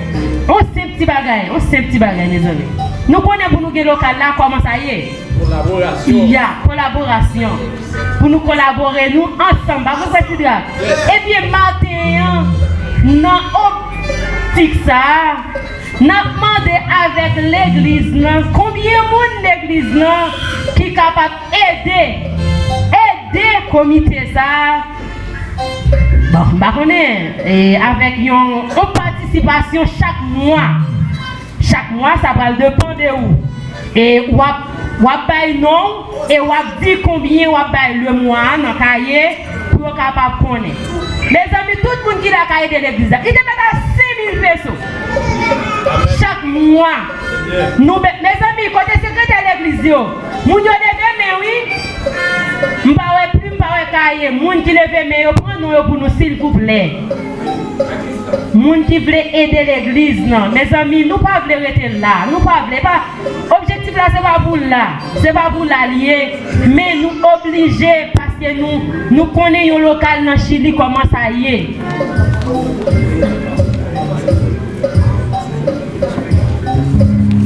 on sait petit bagage, les amis. Nous connaissons pour nous gagner local là, comment ça y est? Collaboration. Il y a collaboration. Pour nous collaborer, nous ensemble. Et bien, matin, non, optique ça. Nous demandé avec l'église, combien de monde l'église qui est capable d'aider le comité ça. Bon, et avec une participation chaque mois. Chaque mois, ça va dépendre de où. Et on va payer non, et on va dire combien on va payer le mois dans le cahier pour être capable de connaître. Mes amis, tout le monde qui a cahier de l'église, il est à 5 000 pesos. Chaque mois. Nous, mes amis, quand le secrétaire de l'église, nous devons lever, oui. Je ne vais plus cahier. Les gens qui lèvent, mais prenez-nous pour nous, s'il vous plaît. Les gens qui veulent aider l'église, non. Mes amis, nous ne pouvons pas rester là. Nous ne pouvons pas. L'objectif là, ce n'est pas pour là. Ce n'est pas pour l'allier. Mais nous obligés parce que nous connaissons le local dans Chili, comment ça y est.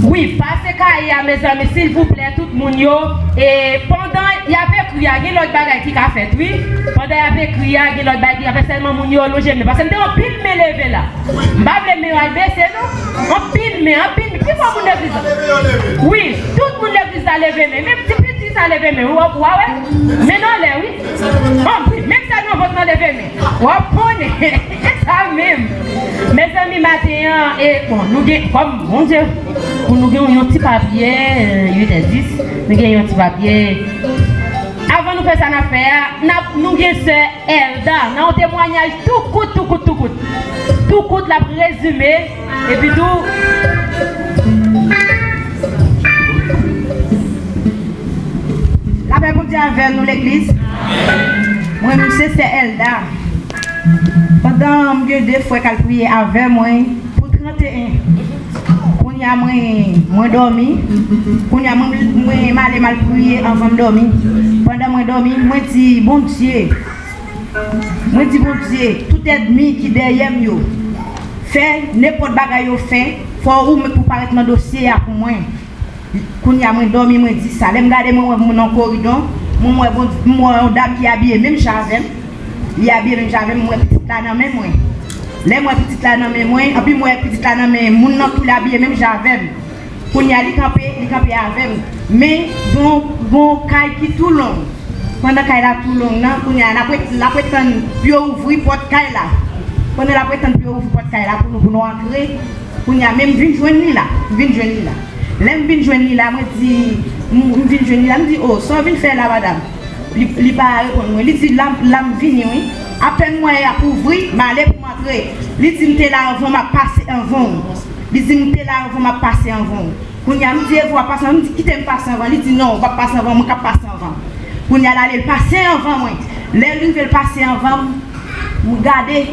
Oui, parce que mes amis, s'il vous plaît, tout le monde, et pendant, il y avait crié, il y a l'autre bagaille qui a fait, oui. Pendant, il y avait crié, il y a l'autre bagaille qui a fait seulement mon logé, parce que c'était un pile me levé là. Je ne vais pas me baisser, non? Un pile me, qui va mon église? Oui, tout le monde l'église a levé, même petit ça levé, mais ouais, mais non, là, oui. Même ça, nous, votre nom levé, mais ouais, ça même. Mes amis, matin, et bon, nous, comme, mon Dieu, nous avons un petit papier, 8 et 10, nous avons un petit papier. Avant de faire ça, nous avons ce Elda, nous avons un témoignage tout coûte la résumé, et puis tout. La paix pour Dieu envers nous l'église. Moi, c'est Elda. Pendant 2 fois qu'elle priait avec moi, pour 31. Quand y a moi dormi, quand y a mal prié avant de dormir. Pendant moi dormi, moi dis bon Dieu. Moi dis bon Dieu, tout ennemi qui derrière moi fait n'importe bagaille au fait, faut ou me pour paraître dans dossier pour moi. Quand y a moi dormi, moi dis ça, l'aime garder moi dans corridor, moi dame qui habillé même j'avais. Il habillé même j'avais moi petite là dans même moi. Les moi petite là dans même moi, et puis moi petite là dans même mon nom tout habillé même j'avais. Quand y a li camper avec mais bon caille qui tout long. Pendant caille là tout long là, quand y a la prétend bio ouvrir porte caille là. Pendant la prétend bio ouvrir porte caille là pour nous entrer, quand y a même vinn joindre là. L'aime vinn joindre là, moi dit vinn joindre là, me dit oh, ça vinn faire là madame. Il pas répondre moi, il dit l'âme vini oui. À peine moi à ouvrir, m'aller pour m'entrer. Il dit m'était là avant m'a passer en vent. Il dit m'était là avant m'a passer en vent. Quand il me dit vous passer, me dit quitter me passer en vent. Il dit non, on va passer en vent, moi cap passer en vent. Quand il aller passer en vent moi. Les veulent passer en vent, regarder,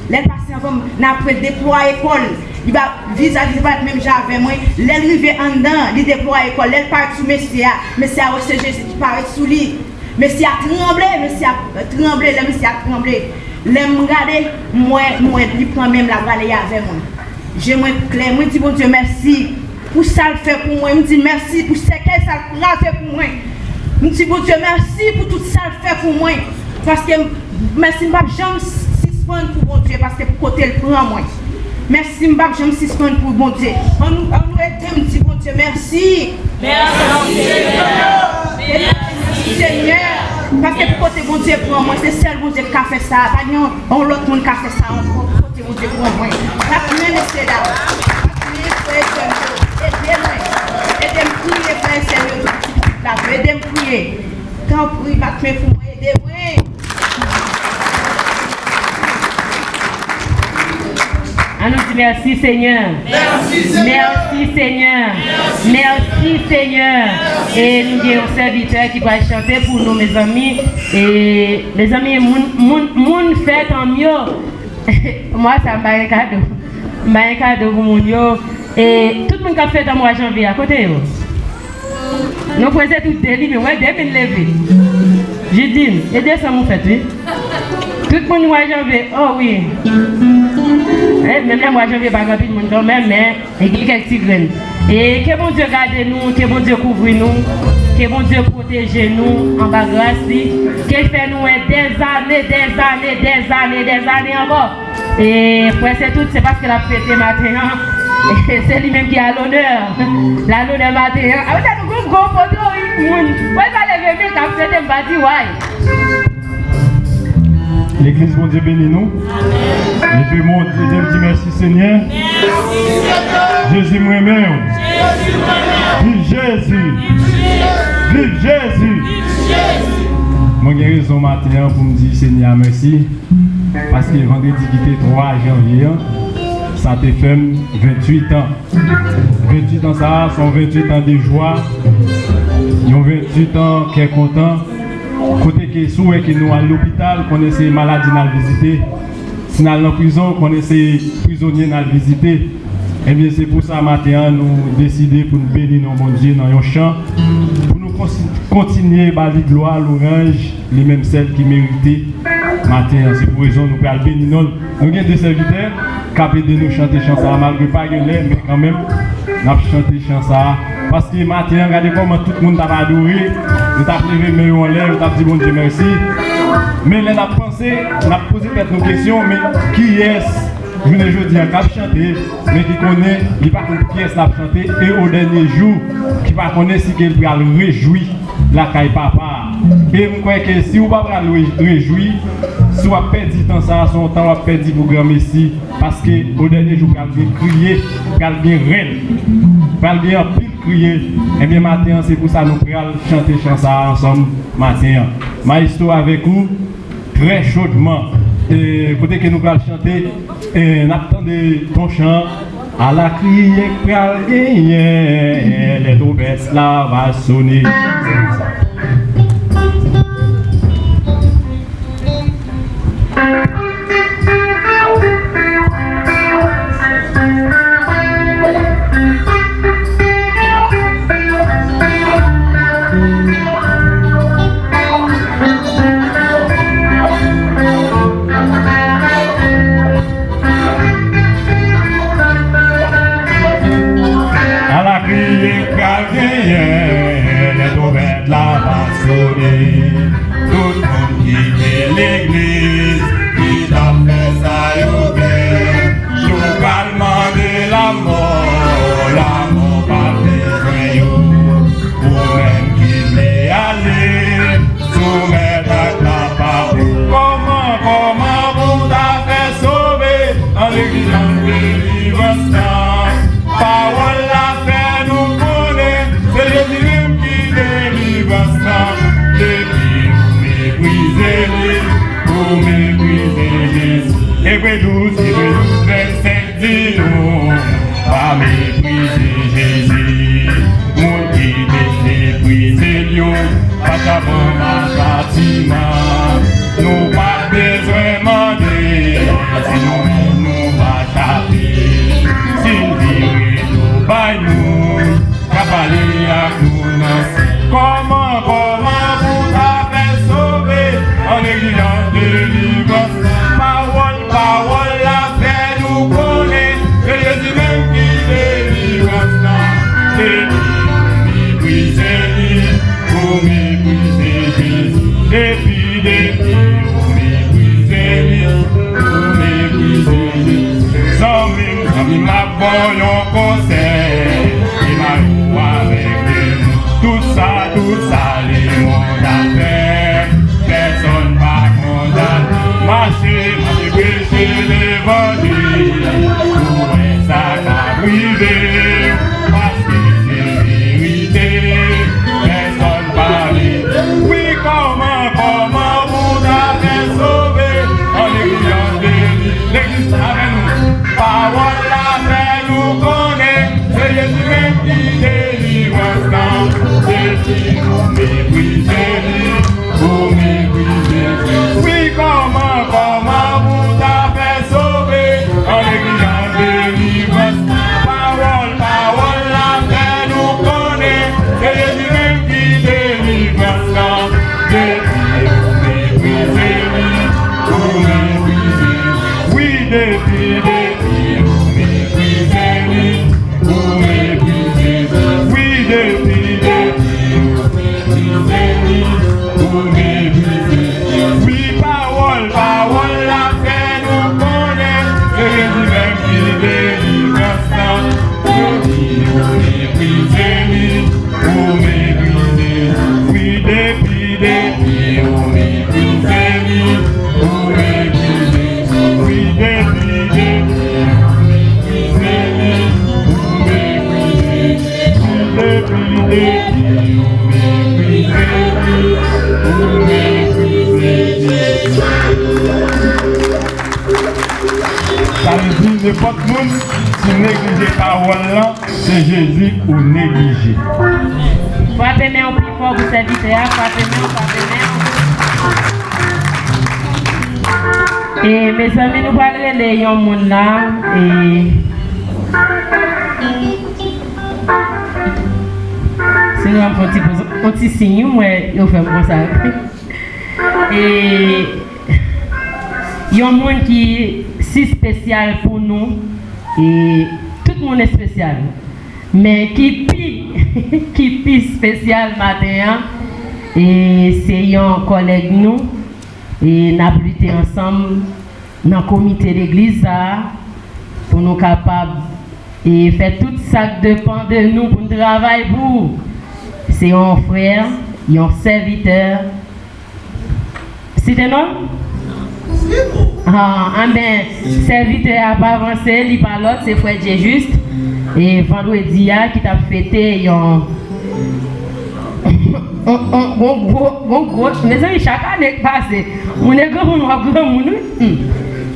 les passer en vent, n'après déployer école. Il va vis-à-vis même j'avais moi, les arriver en dedans, il déploie école, les part sous monsieur a reçu Jésus qui paraît sous lui. Monsieur a tremblé, monsieur a tremblé. Les regarder, moi, il prend même la vallée avec moi. Je me clair, moi dis bon Dieu merci pour ça le fait pour moi. Je me dis merci pour ce qu'elle ça le fait pour moi. Je me dis bon Dieu merci pour tout ça le fait pour moi. Parce que merci pas jamais suspendre pour bon Dieu parce que pour côté le prend moi. Merci pas jamais suspendre pour bon Dieu. On nous aide, me dit bon Dieu merci. Merci Seigneur. Parce que pour côté bon Dieu pour moi, c'est seul bon Dieu qui a fait ça. Pas on l'autre monde qui a fait ça. Côté bon Dieu pour moi. Merci là. Aidez-moi prier, frère Seigneur. Aidez-moi prier. tant pis, battre mes pour m'aider, oui. On nous dit merci Seigneur. Merci Seigneur. Merci Seigneur. Et nous avons un serviteur qui va chanter pour nous, mes amis. Et mes amis, moun fait tant mieux. Moi, ça m'a un cadeau. M'a un cadeau pour mon yo. Et tout le monde qui a fait dans mois de janvier à côté. Nous faisons tout délit, mais ouais, dès me lever. J'ai dit, aidez ça mon fait, oui. Tout le monde mois de janvier, oh oui. Même là, moi, je ne vais pas grand monde quand même, mais il y a quelques petits graines. Et que bon Dieu garde nous, que bon Dieu couvre nous, que bon Dieu protège nous en bas grâce, qu'il fait nous des années encore. Et pour c'est tout, c'est parce que la fête matin, c'est lui-même qui a l'honneur. L'honneur matin. Ah, ça nous gros photo, oui, moun. Moi, ça lève bien quand fête, je me dis, ouais. L'église, bon Dieu bénit nous. Et puis mon Dieu me dit merci Seigneur. Jésus moi-même. Vive Jésus. Vive Jésus. Moi j'ai raison matin pour me dire Seigneur merci. Parce que le vendredi qui était 3 janvier, ça te fait 28 ans. 28 ans ça sont 28 ans de joie. Ils ont 28 ans qui est content. Côté qui est souhait que nous à l'hôpital, qu'on ait ces maladies à visiter. Si nous allons en prison, qu'on ait ces prisonniers à visiter. Et bien c'est pour ça matin nous décider pour nous bénir nos bon Dieu dans nos champs. Pour nous continuer à la gloire, l'orange, les mêmes celles qui méritaient. Matin, c'est pour raison nous pouvons bénir nous. Nous avons des serviteurs qui ont aidé nous chanter chanson malgré pas de l'air, mais quand même, nous avons chanté chanson. Parce que matin, regardez comment tout le monde a adoré. Nous avons levé mes mains en l'air, nous avons dit bon Dieu merci. Mais là, nous avons pensé, nous avons posé peut-être nos questions, mais qui est-ce, je ne veux dire, qui a chanté, mais qui connaît, qui ne pas qui est-ce qui a chanté, et au dernier jour, qui ne pas connaît si qu'elle va le réjouir, la caille papa. Et je crois que si vous ne pouvez pas le réjouir, si vous avez perdu temps, ça, son temps, vous avez perdu pour grand Messie, parce qu'au dernier jour, vous allez crier, vous allez bien reine, vous allez bien pile crier. Et bien matin, c'est pour ça que nous allons chanter chanson ensemble matin. Ma histoire avec vous, très chaudement. Et côté que nous allons chanter, nous attendons ton chant. À la criée, les trompettes là va sonner. Les trompettes là va sonner. Tout le monde qui est l'église, qui a fait ça ouvert. Nous allons demander la mort pas besoin. Ou même qui veut aller, soumettre à la parole. Comment vous avez fait sauver en l'église de délivrance? Parole la fait nous connaître, c'est Jésus qui délivre ça. Depuis vous méprisez Jésus. Hébreux 12, 25 dit nous, pas mépriser Jésus. Mon qui méprisez Dieu, pas d'abord ma châtiment. Nous pas besoin demander, sinon nous va taper. By nous, cavalier à nous. Comment vous avez sauvé en exigeant délivrance? Parole, la paix nous connaît, c'est Jésus même qui délivre ça. Vous méprisez Jésus. Depuis, vous méprisez Jésus. Sans même ma bonne conseil, il m'a joué avec nous. Tout ça, les mondes à faire. Personne pas condamné. Marcher, prêcher l'évangile. Où est ça qu'a privé? Parce que c'est vérité. Personne pas dit. Oui, n'importe monde qui néglige la parole là, c'est Jésus ou négligé. Frappez main au plus fort pour serviteur, frappez main. Et mes amis, nous parlons de yon monde là et si nous avons un petit signe, moi, je fais comme ça. Et il y a un monde qui est si spécial pour nous et tout le monde est spécial. Mais qui est spécial matin et c'est un collègue nous et nous avons lutté ensemble dans le comité d'église pour nous capables et faire tout ça qui dépend de nous pour nous travailler pour. C'est un frère, un serviteur. C'est un nom? Ben, serviteur n'a pas avancé, il pas l'autre, c'est frère Dieu juste. Et vendredi, qui t'a fêté un gros. Mais chaque année passée, on est grand,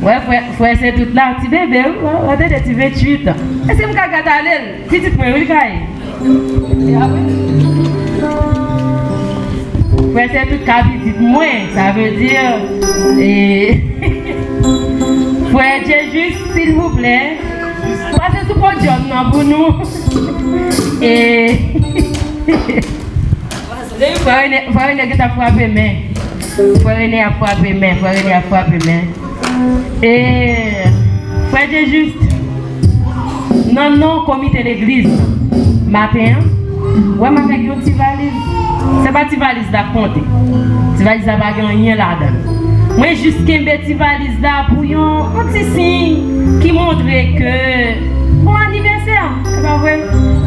ouais, frère, c'est tout là, petit bébé, on est petit 28 ans. Est-ce que je peux regarder petit point, frère, c'est tout cas petit moins, ça veut dire. Et frère Dieu juste, s'il vous plaît, passez tout votre job pour nous. Et frère René qui t'a frappé main. Frère René a frappé main. Et frère Dieu juste, non, comité d'église, matin, ouais, ma avec une petite valise. C'est pas une petite valise là compter. Petite valise là pas rien là-dedans. Moi juste qu'une petite valise là pour un petit signe qui montre que bon anniversaire, c'est pas vrai.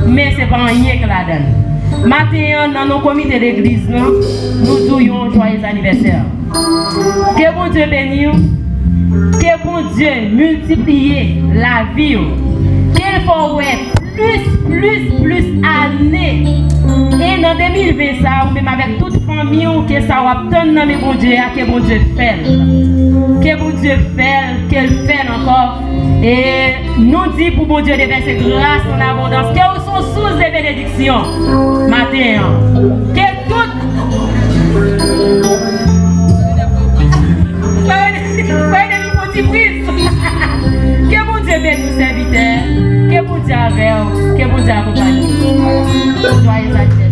Mais c'est pas rien que là-dedans. Matin dans nos comités d'église nous disons joyeux anniversaire. Que bon Dieu bénisse. Que bon Dieu multiplie la vie. Qu'il faut plus années. Et dans 2020, ça, ou même avec toute famille, que ça va obtenir dans mes bon Dieu, que bon Dieu fait. Que bon Dieu fait, qu'elle fait encore. Et nous dit pour bon Dieu de verser grâce en abondance, que sont sous des bénédictions. Matin, que tout. Que bon Dieu bénisse nos serviteurs, que bon Dieu avec, que bon Dieu accompagne. Joyeux anniversaire.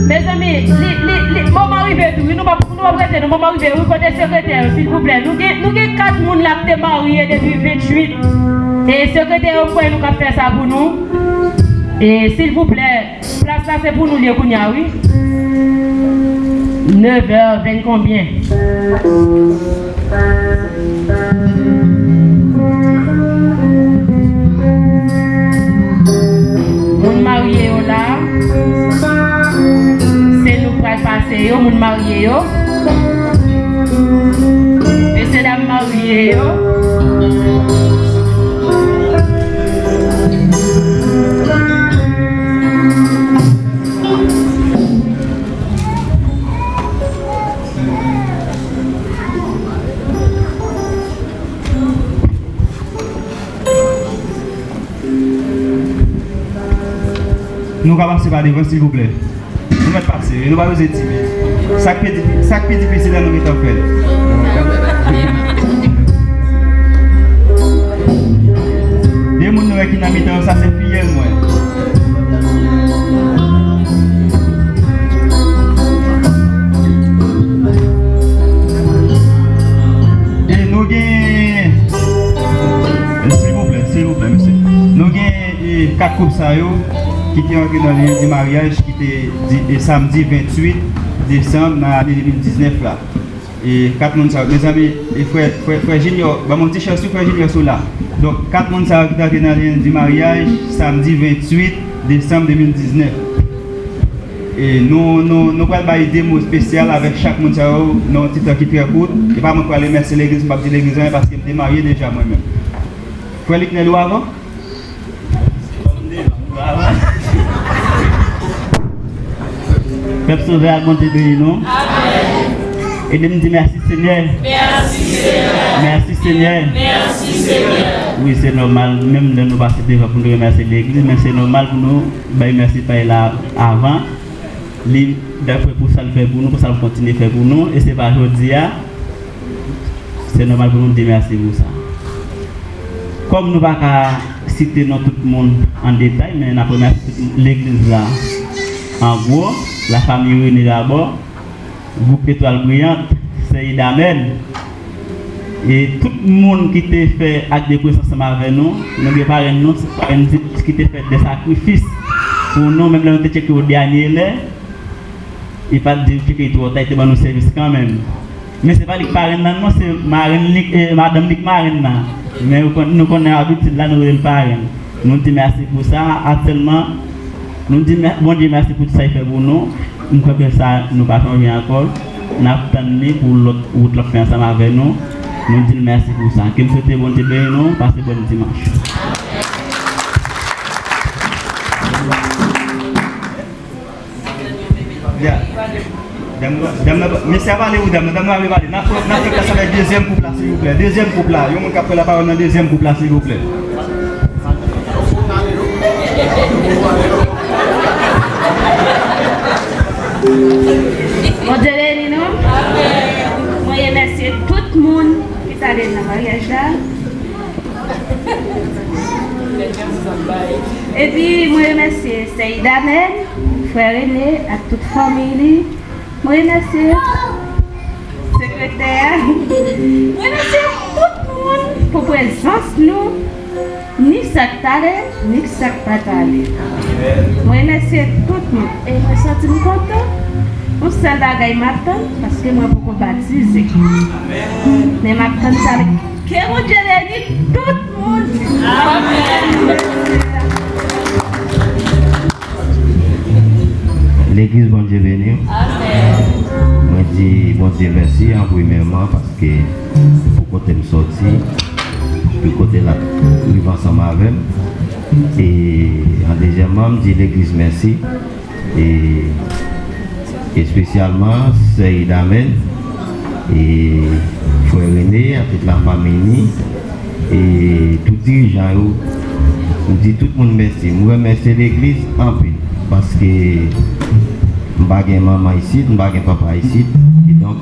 Mes amis, moment arrivé, nous ne pouvons pas prêter, nous pouvons arriver, vous côté secrétaire, s'il vous plaît. Nous avons 4 personnes qui sont mariés depuis 28. Et secrétaire, vous pouvez nous faire ça pour nous. Et s'il vous plaît, place là, c'est pour nous, les Kounia, oui. 9h20 combien? Mon marié là, c'est nous qui passer, mon marié. Et c'est la mariée. Nous allons passer par devant, s'il vous plaît. Nous allons passer, nous allons vous étirer. Ça qui est difficile à nous mettre en fait. Des gens qui n'ont pas ça, c'est fidèle, moi. Et nous avons, s'il vous plaît, monsieur. Nous avons 4 couples qui étaient entrés dans le mariage qui était samedi 28 décembre dans l'année 2019 là. Et 4 personnes, mes amis, et frère Junior, mon petit cher frère Junior sont là. Donc 4 personnes qui étaient entrés dans le mariage samedi 28 décembre 2019. Et nous allons faire des mots spéciaux avec chaque monde dans un petit temps qui est très court. Et pas moi pour aller remercier l'église, je ne vais pas dire l'église parce que je suis marié déjà moi-même. Vous voyez que nous avant? Peuple sauvé à monter de nous. Et de me dire merci Seigneur. Merci Seigneur. Merci Seigneur. Merci Seigneur. Oui, c'est normal, même de nous passer devant pour nous remercier l'église, mais c'est normal pour nous, merci par là avant. D'après pour ça le faire pour nous, pour ça le continuer faire pour nous, et c'est pas aujourd'hui, c'est normal pour nous dire merci pour ça. Comme nous ne pouvons pas citer tout le monde en détail, mais nous avons l'église là. En gros, la famille réunie d'abord, groupe étoile brillante, c'est Idamel. Et tout le monde qui t'a fait acte de présence avec nous, nous préparons nous, qui t'a fait des sacrifices pour nous, même là, nous avons au dernier là. Il pas dire que tu as été dans nos services quand même. Mais ce n'est pas les parents, non, c'est Madame Lick Marine. Mais nous connaissons l'habitude là, nous les parents. Nous disons merci pour ça. Actuellement, nous disons bon Dieu merci pour tout ça qu'il fait pour nous. Nous croyons que ça nous pas changer encore. Nous attendons pour l'autre fin ensemble avec nous. Nous disons merci pour ça. Que nous souhaitons bon Dieu bénir nous, passez bon dimanche. Mais ça va aller où dame? Dame arrive à aller. N'a fait place avec deuxième couple là, s'il vous plaît. Deuxième couple là. Yo mon cap la parole dans deuxième couple là, s'il vous plaît. Bon Dieu béni nous. Moi je remercie tout le monde qui est allé dans le mariage là. Et puis moi je remercie Seïda Mel, frère René, à toute famille. Moi je remercie secrétaire. Moi je remercie tout le monde pour la présence nous. Ni ça t'allait, ni ça pas t'allait. Moi je remercie tout le monde. Et moi je suis content. Pour ça, je m'attends parce que moi, je suis baptisé. Mais je m'attends ça. Que mon Dieu bénisse tout le monde. Amen. L'église, bon Dieu béni. Amen. Moi, je dis bon Dieu merci en premièrement parce que pour côté me sortir, pour côté là, vivre ensemble avec. Et en deuxièmement, je dis l'église merci. Et spécialement c'est Idamel et frère René, à toute la famille et tout dirigeant. Je dis tout le monde merci. Je remercie l'église en plus parce que je n'ai pas de maman ici, je n'ai pas de papa ici. Et donc,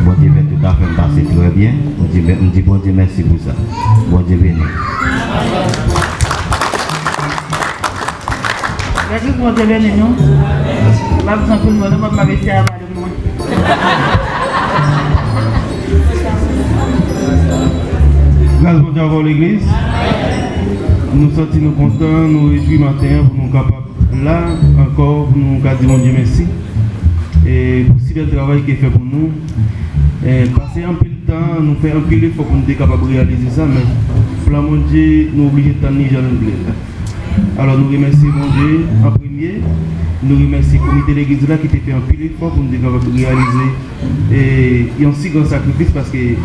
bon Dieu fait tout à fait passer très bien. Je dis bon Dieu merci pour ça. Bon Dieu béni. Merci pour votre béni, non? Pas besoin pour moi, pas baisser à moi. Grâce à Dieu encore l'église. Nous sommes contents, nous réjouis matin pour nous capables là encore pour nous dire mon Dieu merci. Et pour si le travail qui est fait pour nous. Passer un peu de temps, nous faire un peu d'effort pour nous être capables de réaliser ça, mais pour mon Dieu, nous obligés de tenir jamais de blé. Alors nous remercions mon Dieu en premier, nous remercions le comité de l'église là qui a fait un peu d'effort pour nous être capables de réaliser et un si grand sacrifice parce qu'il y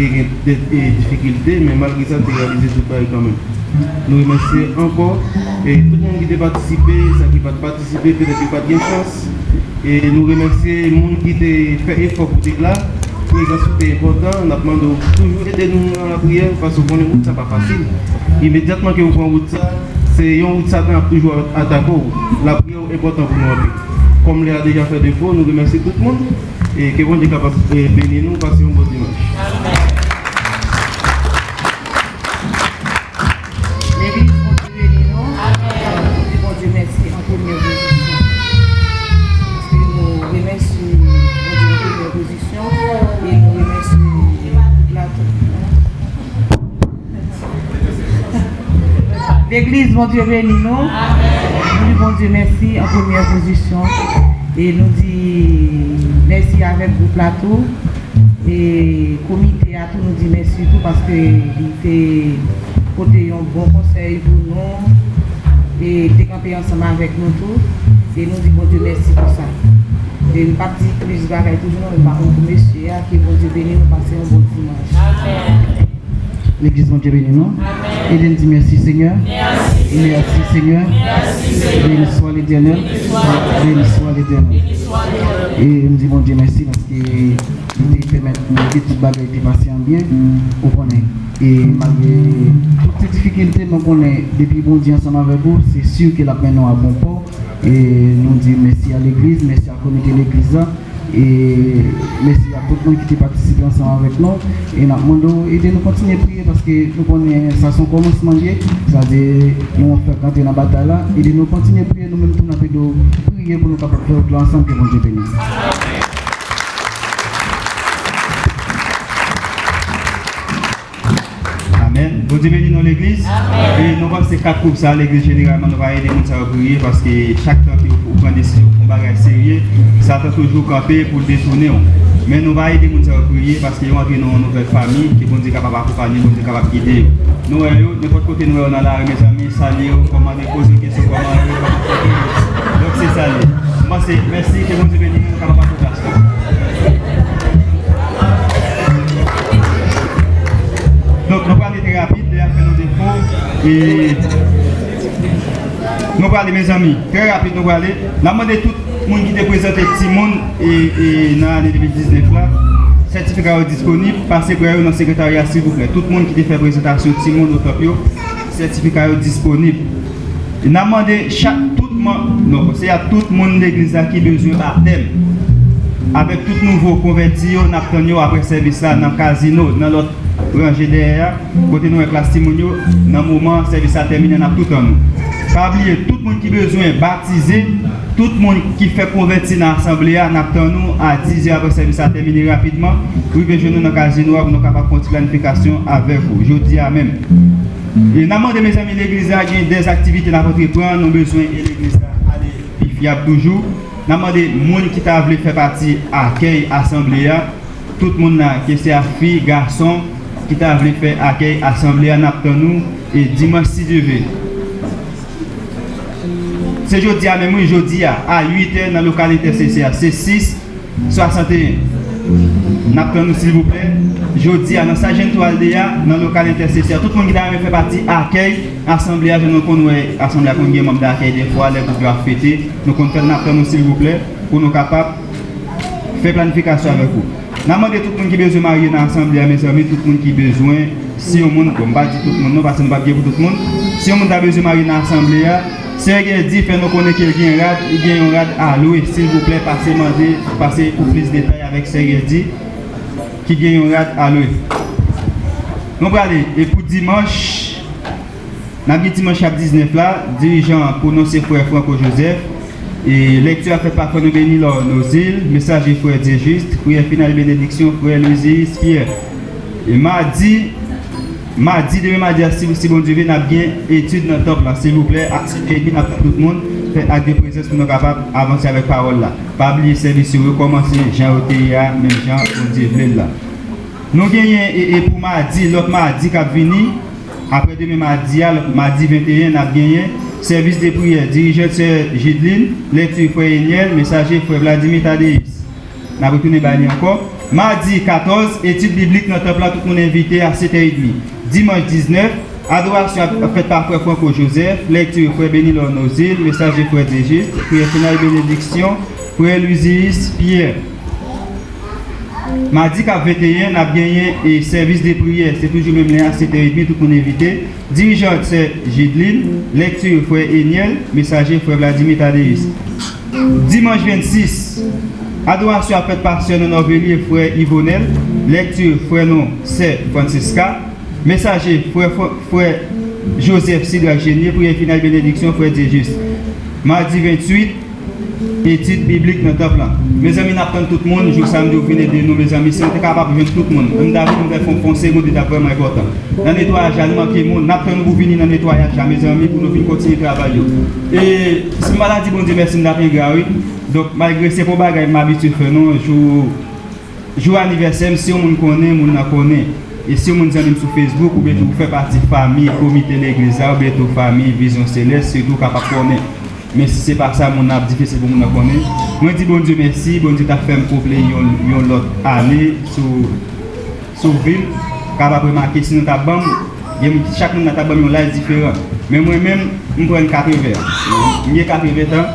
a des difficultés, mais malgré ça, tu as réalisé tout pareil quand même. Nous remercions encore et tout le monde qui a participé, ça qui va participer, peut-être qu'il n'a pas de chance. Et nous remercions le monde qui a fait effort pour être là. Présence est important, on a demandé toujours aider nous dans la prière parce qu'on connaît route ça pas facile. Immédiatement que vous prenez route ça, c'est une route Satan a toujours attaqué. La prière est importante pour nous. Comme l'a déjà fait des fois, nous remercions tout le monde et que vous êtes capable de bénir nous passer un bon dimanche. L'église, bon Dieu bénit nous. Bon Dieu merci en première position. Parce que nous remercions bon Dieu en première position et nous remercions l'église, bon Dieu bénit nous. Nous disons bon Dieu merci en première position et nous disons merci avec le plateau et le comité à tout nous dit merci tout parce que il était côté un bon conseil pour nous et était campé ensemble avec nous tous Et nous disons bon Dieu merci pour ça. Et nous partons plus de bagages toujours dans le parents pour monsieur, qui bon Dieu béni, nous passer un bon dimanche. Amen. L'église, mon Dieu béni nous. Et nous dit merci Seigneur. Merci Seigneur. Béni soit l'Éternel. Béni soit l'Éternel. Et nous dit mon Dieu merci parce que nous permettre nos petites bagages de passer en bien. On connaît. Et malgré toutes ces difficultés, nous connaissons depuis bon Dieu ensemble avec vous, c'est sûr que la peine nous a bon port. Et nous disons merci à l'église, merci à la communauté de l'église. Et merci à tout le monde qui participe ensemble avec nous. Et nous demandons de nous continuer à prier parce que nous connaissons ça son commencement, c'est-à-dire nous fait quand on est dans la bataille là, et de nous continuer à prier nous-mêmes pour nous prier pour nous capables de faire l'ensemble que mon Dieu bénisse. Amen. Bon Dieu bénisse dans l'église. Et nous pensons que 4 groupes ça, l'église généralement nous va aider nous à prier parce que chaque temps qu'il faut prendre des décisions pour un bagage sérieux, ça peut toujours camper pour détourner. Mais nous va aider nous à prier parce qu'ils ont entré dans une nouvelle famille qui vont dire capable d'accompagner, vont dire capable de guider. Nous, n'importe côté nous on a là, mes amis, saluer, comment poser des questions, comment donc c'est ça. Moi c'est merci que bon Dieu bénisse nous capable de faire ça. Donc nous allons aller très rapide, après nos défauts et nous allons aller mes amis, très rapide nous allons aller. Nous allons demander tout le monde qui est présenté petit monde et dans l'année 2019 là, certificat disponible, passez pour dans le secrétariat s'il vous plaît. Tout le monde qui fait présentation petit monde au top, certificat disponible. Nous allons demander tout le monde, non, c'est à tout le monde de l'église qui a besoin de baptême. Avec tout nouveau converti, nous avons après service là dans le casino, dans l'autre rangée derrière, côté nous avec la Stimonio, dans le moment le service a terminé, on a tout en nous. Pas oublier, tout le monde qui a besoin de baptiser, tout le monde qui fait convertir dans l'assemblée, nous attendons à 10h après le service a terminé rapidement. Vous pouvez venir dans le casino pour nous capables de continuer la planification avec vous. Je dis à même. Et nous demandons mes amis, l'église a des activités dans votre prendre, nous avons besoin de l'église à aller fiable toujours. Nous demandons les gens qui t'a voulu faire partie accueil assemblée, tout le monde qui c'est filles, garçons qui t'a voulu faire accueil assemblée nous et dimanche 6 juillet. C'est jeudi à même jeudi à 8h dans le local intercesseur, c'est 661. Nous s'il vous plaît. Jeudi dans Sagent Toaldea dans le local intercesseur. Tout le monde qui a fait partie accueil assemblée, je nous connais assemblée qu'on a membre d'accueil des fois les groupes doivent fêter. Nous comptons nous s'il vous plaît pour nous capables faire planification avec vous. Nous demandons tout le monde qui a besoin de marier dans l'assemblée, mes amis, tout le monde qui a besoin, si on monde, comme pas dit tout le monde, non parce que nous ne pas bien pour tout le monde. Si on a besoin de marier dans l'assemblée, si quelqu'un dit, fait nous connaître quelqu'un rad, il y a un rad à louer, s'il vous plaît, passez pour plus de détails avec Sergei dit, qui gagne un rad à louer. Nous allons aller, et pour dimanche, dimanche à 19 là, dirigeant pour nos frères Franco Joseph, et lecture faite par Frère Béni nos îles, message du frère Dieu juste, prière finale bénédiction, frère Louis Pierre. Et mardi, demain mardi, si bon Dieu veut, nous avons bien étude dans le top là, s'il vous plaît, et puis tout le monde fait acte de présence pour nous capables d'avancer avec la parole là. Pas oublier service, recommencer, Jean Otéa, même Jean, bon Dieu veut là. Nous gagnons, et pour mardi, l'autre mardi qui a venu, après demain mardi 21, nous avons gagné. Service de prière, dirigeant de Gidline, lecture frère Eniel, messager frère Vladimir Tadéis. Nous avons retourné encore. Mardi 14, étude biblique dans le temple, tout le monde invité à 7h30. Dimanche 19, adoration faite par frère Franco Joseph, lecture frère Béni Lornozil, messager frère Dégiste, prière finale bénédiction, frère Louis Pierre. Mardi 21, nous avons gagné et service de prière, c'est toujours même là à 7h30, tout le monde invité. Dirigeant c'est Gidline, lecture frère Eniel, messager frère Vladimir Tadéis. Dimanche 26, adoration faite par sœur Norbélier frère Yvonel, lecture frère non c'est Francisca, messager frère Joseph Sidra Génier, prière finale bénédiction frère Dégiste. Mardi 28, étude biblique dans le temple. Mes amis, nous apprenons tout le monde. Je samedi, vous venez de nous, mes amis. Si on est capable de tout le monde, nous avons fait un second étape vraiment important. Dans le nettoyage, nous apprenons vous venir dans le nettoyage, mes amis, pour nous continuer de travailler. Et si je maladie, bon Dieu, merci, nous avons grave. Donc, malgré ces problèmes, je m'habitue à faire jour anniversaire, si on me connaît, on me connaît. Et si on nous aime sur Facebook, ou bien vous faites partie de la famille, comité de l'église, ou bien de famille, vision céleste, c'est tout capable de connaître. Mais si ce n'est pas ça, mon âme difficile pour nous connaître. Moi, je dis bon Dieu merci, bon Dieu t'a fait me coupler une autre année sur ville, capable de marquer si nous t'avons. Chaque monde a un live différent. Mais moi-même, je prends 80 ans. Je 80 ans.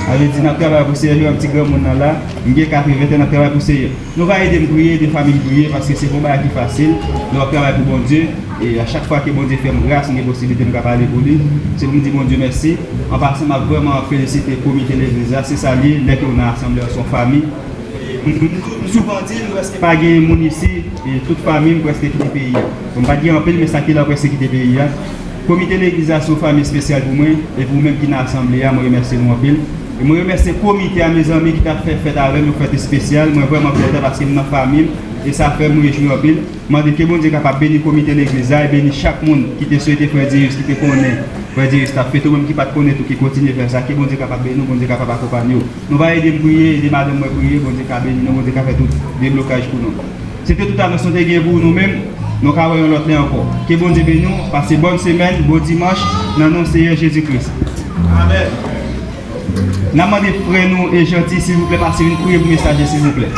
Avec dit, je travaille pour sérieux, un petit grand monde là. Je 80 ans, je travaille pour sérieux. Nous allons aider à prier, des familles prier, parce que c'est un travail qui est facile. Nous travaillons pour bon Dieu. Et à chaque fois que bon Dieu fait grâce, nous avons la possibilité de parler pour lui. C'est pour nous dire bon Dieu merci. En passant, je veux vraiment féliciter le comité de l'église. C'est ça, dès qu'on a assemblé son famille. Souvent dit, nous ne pas de monde ici, et toute famille presque quitter le pays. On ne va pas dire un peu, mais ça qui est presque quitter le pays. Le comité de l'église a une famille spéciale pour moi, et pour vous-même qui dans l'assemblée, je remercie nous en pile. Et je remercie le comité à mes amis qui ont fait avec nous, fête spéciale. Je suis vraiment content parce que nous sommes dans la famille, et ça fait me réjouir en pile. Je demande que bon Dieu est capable de bénir le comité de l'église, et bénir chaque monde qui te souhaite faire dire, qui te connaît. Frère Dieu, ça fait tout le monde qui ne connaît pas, qui continue à faire ça, qui bon Dieu capable de bénir, bon Dieu capable d'accompagner. Nous allons aider à prier, aider madame à prier, bon Dieu capable de bénir, bon Dieu capable de faire tout déblocage pour nous. C'était tout à l'heure, nous avons pour nous-mêmes, nous avons l'autre encore. Que bon Dieu bénisse nous, passez bonne semaine, bon dimanche, dans le nom de Seigneur Jésus-Christ. Amen. Nous demandons frères nous et gentils, s'il vous plaît, passez une prière pour le messager, s'il vous plaît.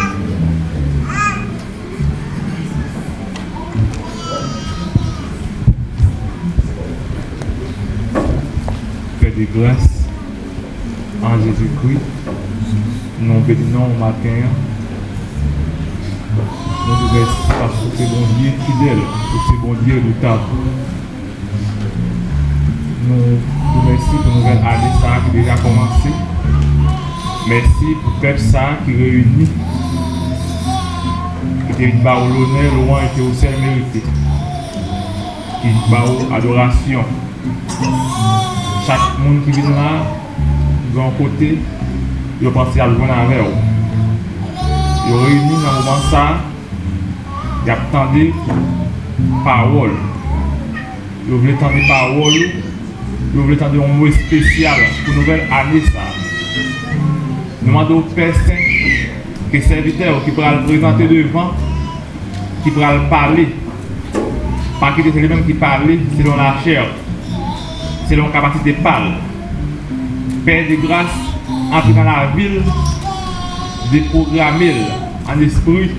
De grâce en Jésus-Christ, nous bénissons au matin. Nous nous remercions parce que c'est bon Dieu fidèle, que c'est bon Dieu redoutable. Nous vous remercions pour nouvelle année ça qui a déjà commencé. Merci pour le peuple ça qui réunit, qui te bat l'honneur, loin et au ciel mérité, qui bat l'adoration. Chaque monde qui vient là, de un côté, il pense à le joindre avec eux. Il réunit dans le moment ça, il attend des paroles. Il veut entendre des paroles, il veut entendre un mot spécial pour une nouvelle année ça. Nous demandons aux personnes, que serviteurs qui pourraient le présenter devant, qui pourraient le parler. Pas que c'est les-mêmes qui parlent selon la chair. Selon la capacité de parler. Père de grâce, entre dans la ville, déprogrammer en esprit,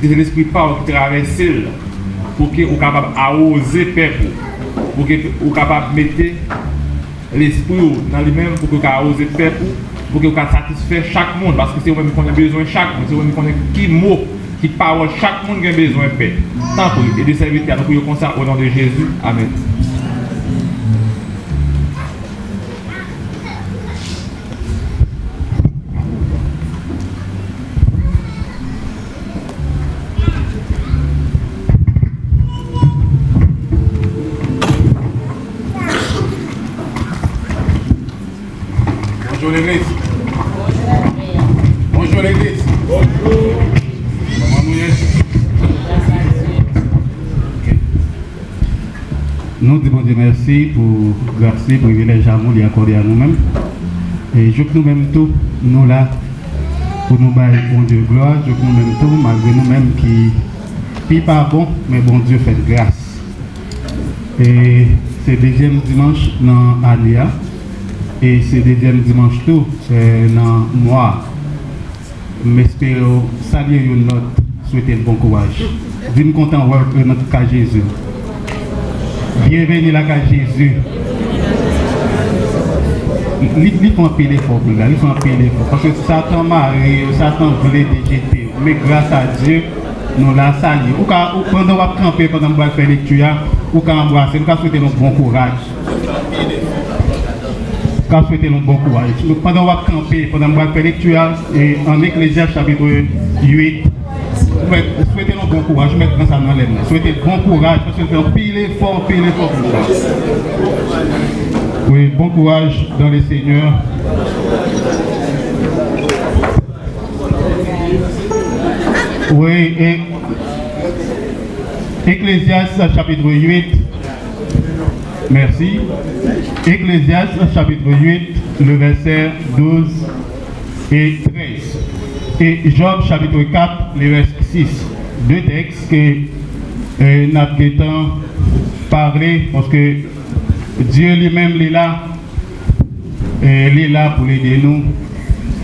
qui est l'esprit parle, qui traverse, pour que vous capable d'arroser le peuple, pour que vous capable de mettre l'esprit dans lui-même, pour que vous arroser le peuple, pour que vous satisfaire chaque monde, parce que c'est vous-même qu'on a besoin de chaque monde, c'est vous-même qu'on a qui mot, qui parole, chaque monde a besoin de paix. Tant pour et de serviteurs, nous prions comme ça au nom de Jésus. Amen. Bonjour l'église. Bonjour l'église. Bonjour. Comment nous Nous disons Dieu merci pour grâce et privilège à nous accordé à nous-mêmes. Et je que nous-mêmes tous, nous là, pour nous bailler bon Dieu gloire, je que nous-mêmes tous, malgré nous-mêmes qui pas bon, mais bon Dieu fait grâce. Et c'est deuxième dimanche dans l'année. Et c'est deuxième dimanche tout, dans le mois. J'espère saluer une note, souhaiter le bon courage. Dis-moi content de voir notre cas Jésus. Bienvenue à la cas Jésus. Il faut un peu d'effort pour là, il faut un peu d'effort. Parce que Satan marie, Satan voulait déjeter. Mais grâce à Dieu, nous l'avons salué. Ou pendant qu'on va camper, pendant qu'on va faire lecture, ou quand on va embrasser, nous souhaiter un bon courage. Nous souhaitons un bon courage. Pendant qu'on va camper, pendant qu'on va faire lecture, et en Ecclésiaste chapitre 8, souhaitez un bon courage, je mets ça dans l'air. Souhaitez bon courage, parce que c'est un pile effort pour ça. Oui, bon courage dans le Seigneur. Oui, et Ecclésiaste chapitre 8. Merci. Ecclésiaste chapitre 8, le verset 12 et 13. Et Job chapitre 4, le verset 6. Deux textes que nous avons parlé parce que Dieu lui-même est là. il est là pour aider nous.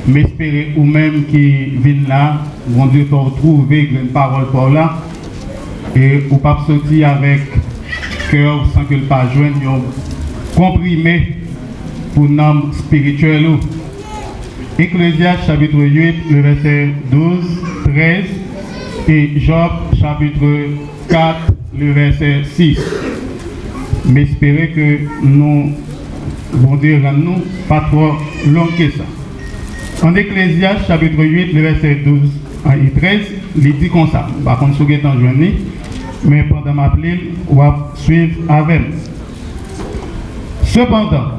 M'espérer ou même qui viennent là, mon Dieu, pour trouver une parole pour là. Et ou pas sortir avec cœur sans que le pas joindre comprimé pour l'âme spirituelle. Ecclésiaste chapitre 8, le verset 12, 13 et Job chapitre 4, le verset 6. M'espérer que nous, bon Dieu, nous pas trop long que ça. En Ecclésiaste chapitre 8, le verset 12 et 13, il dit comme ça. Par contre, si vous êtes en journée, mais pendant ma plaie, on va suivre avec. Cependant,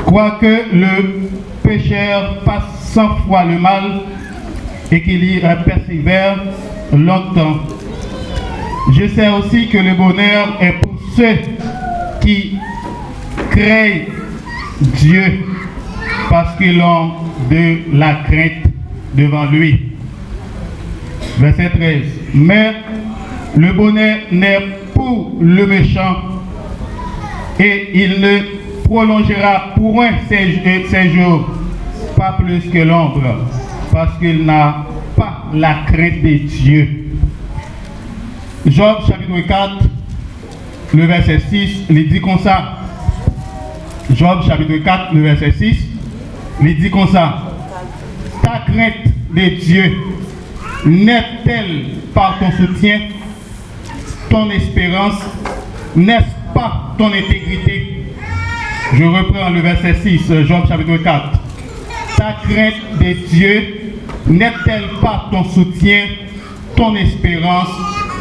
quoique le pécheur fasse 100 fois le mal et qu'il y persévère longtemps, je sais aussi que le bonheur est pour ceux qui craignent Dieu parce qu'ils ont de la crainte devant lui. Verset 13. Mais le bonheur n'est pour le méchant et il ne prolongera point ses jours, pas plus que l'ombre, parce qu'il n'a pas la crainte de Dieu. Job chapitre 4, le verset 6, il dit comme ça. Job chapitre 4, le verset 6, il dit comme ça. Ta crainte de Dieu n'est-elle pas ton soutien, ton espérance, n'est-ce pas ton intégrité? Je reprends le verset 6, Job chapitre 4. Ta crainte de Dieu n'est-elle pas ton soutien, ton espérance,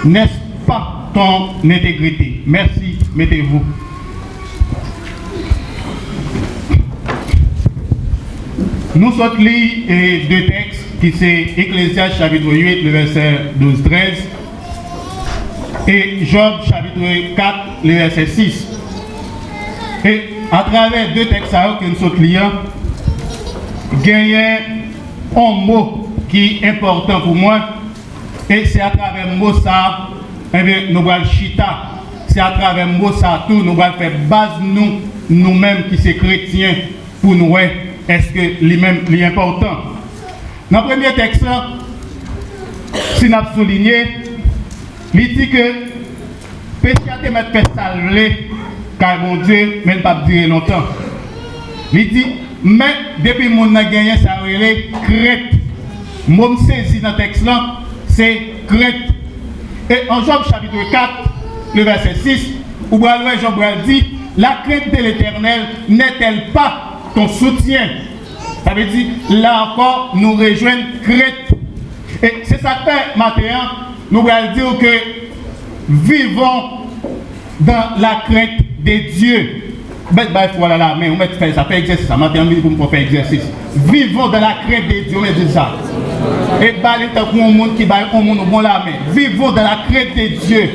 n'est-ce pas ton intégrité? Merci, mettez-vous. Nous sommes lire deux textes qui c'est Ecclésiaste chapitre 8, le verset 12-13 et Job chapitre 4, le verset 6. Et à travers deux textes que nous sommes lire, il y a un mot qui est important pour moi et c'est à travers le mot ça, nous allons chita. C'est à travers le mot ça tout, nous allons faire base nous-mêmes qui sommes chrétiens pour nous. Est-ce que lui-même est important? Dans le premier texte, si nous avons souligné, il dit que péché a été fait salver, car mon Dieu, mais ne pas durer longtemps. Il dit, mais depuis que nous avons gagné, ça a été crainte. Moi, je saisis dans le texte là, c'est crainte. Et en Job chapitre 4, le verset 6, où Job dit, la crainte de l'Éternel n'est-elle pas ton soutien? Ça veut dire, là encore, nous rejoignons crainte. Et c'est ça que fait maintenant, nous allons dire que vivons dans la crainte de Dieu. Voilà là, mais on va faire ça, faire exercice. Ça m'a terminé pour faire exercice. Vivons dans la crainte de Dieu, on va dire ça. Et baler tant qu'on monde qui baille au monde au bon la main. Vivons dans la crainte de Dieu.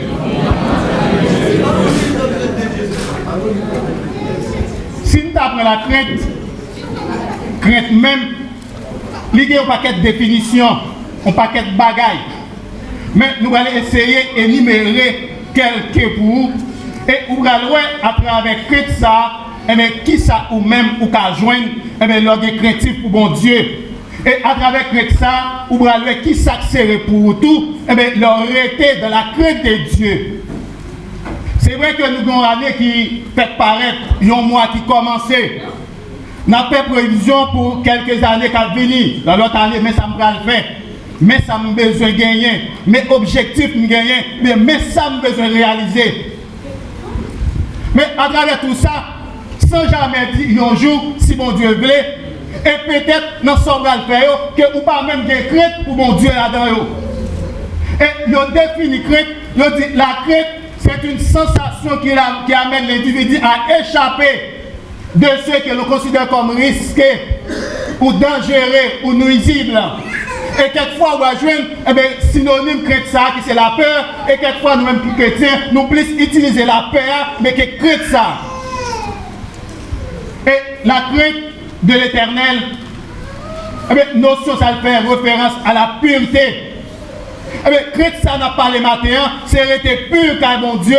Si nous apprenons la crainte même, il y a un paquet de définitions, un paquet de bagailles. Mais nous allons essayer d'énumérer quelques pour vous. Et nous allons à travers crainte ça, qui ça ou même ou qu'à joindre, l'orgue craintif pour bon Dieu. Et à travers crainte ça, nous allons qui s'accélère pour tout, l'arrêter de la crainte de Dieu. C'est vrai que nous avons une année qui fait paraître, un mois qui commençait. Nous avons fait prévision pour quelques années qui viennent. Dans l'autre année, mais ça me va le faire. Mais ça me besoin de gagner. Mes objectifs me gagner. Mais ça me besoin de réaliser. Mais à travers tout ça, sans jamais dire un jour, si mon Dieu veut, et peut-être dans ce qu'on va le faire, que ou pas même des craintes pour mon Dieu là-dedans. Et ils ont défini crainte, ils ont dit la crainte, c'est une sensation qui amène l'individu à échapper de ceux que l'on considère comme risqués ou dangereux ou nuisibles. Et quelquefois, on va joindre synonyme crainte ça, qui c'est la peur, et quelquefois, nous-mêmes, chrétiens, nous plus utiliser la peur, mais que crainte ça. Et la crainte de l'Éternel, notion, ça fait référence à la pureté. Crainte ça n'a pas les matins, c'est rester pur car mon Dieu.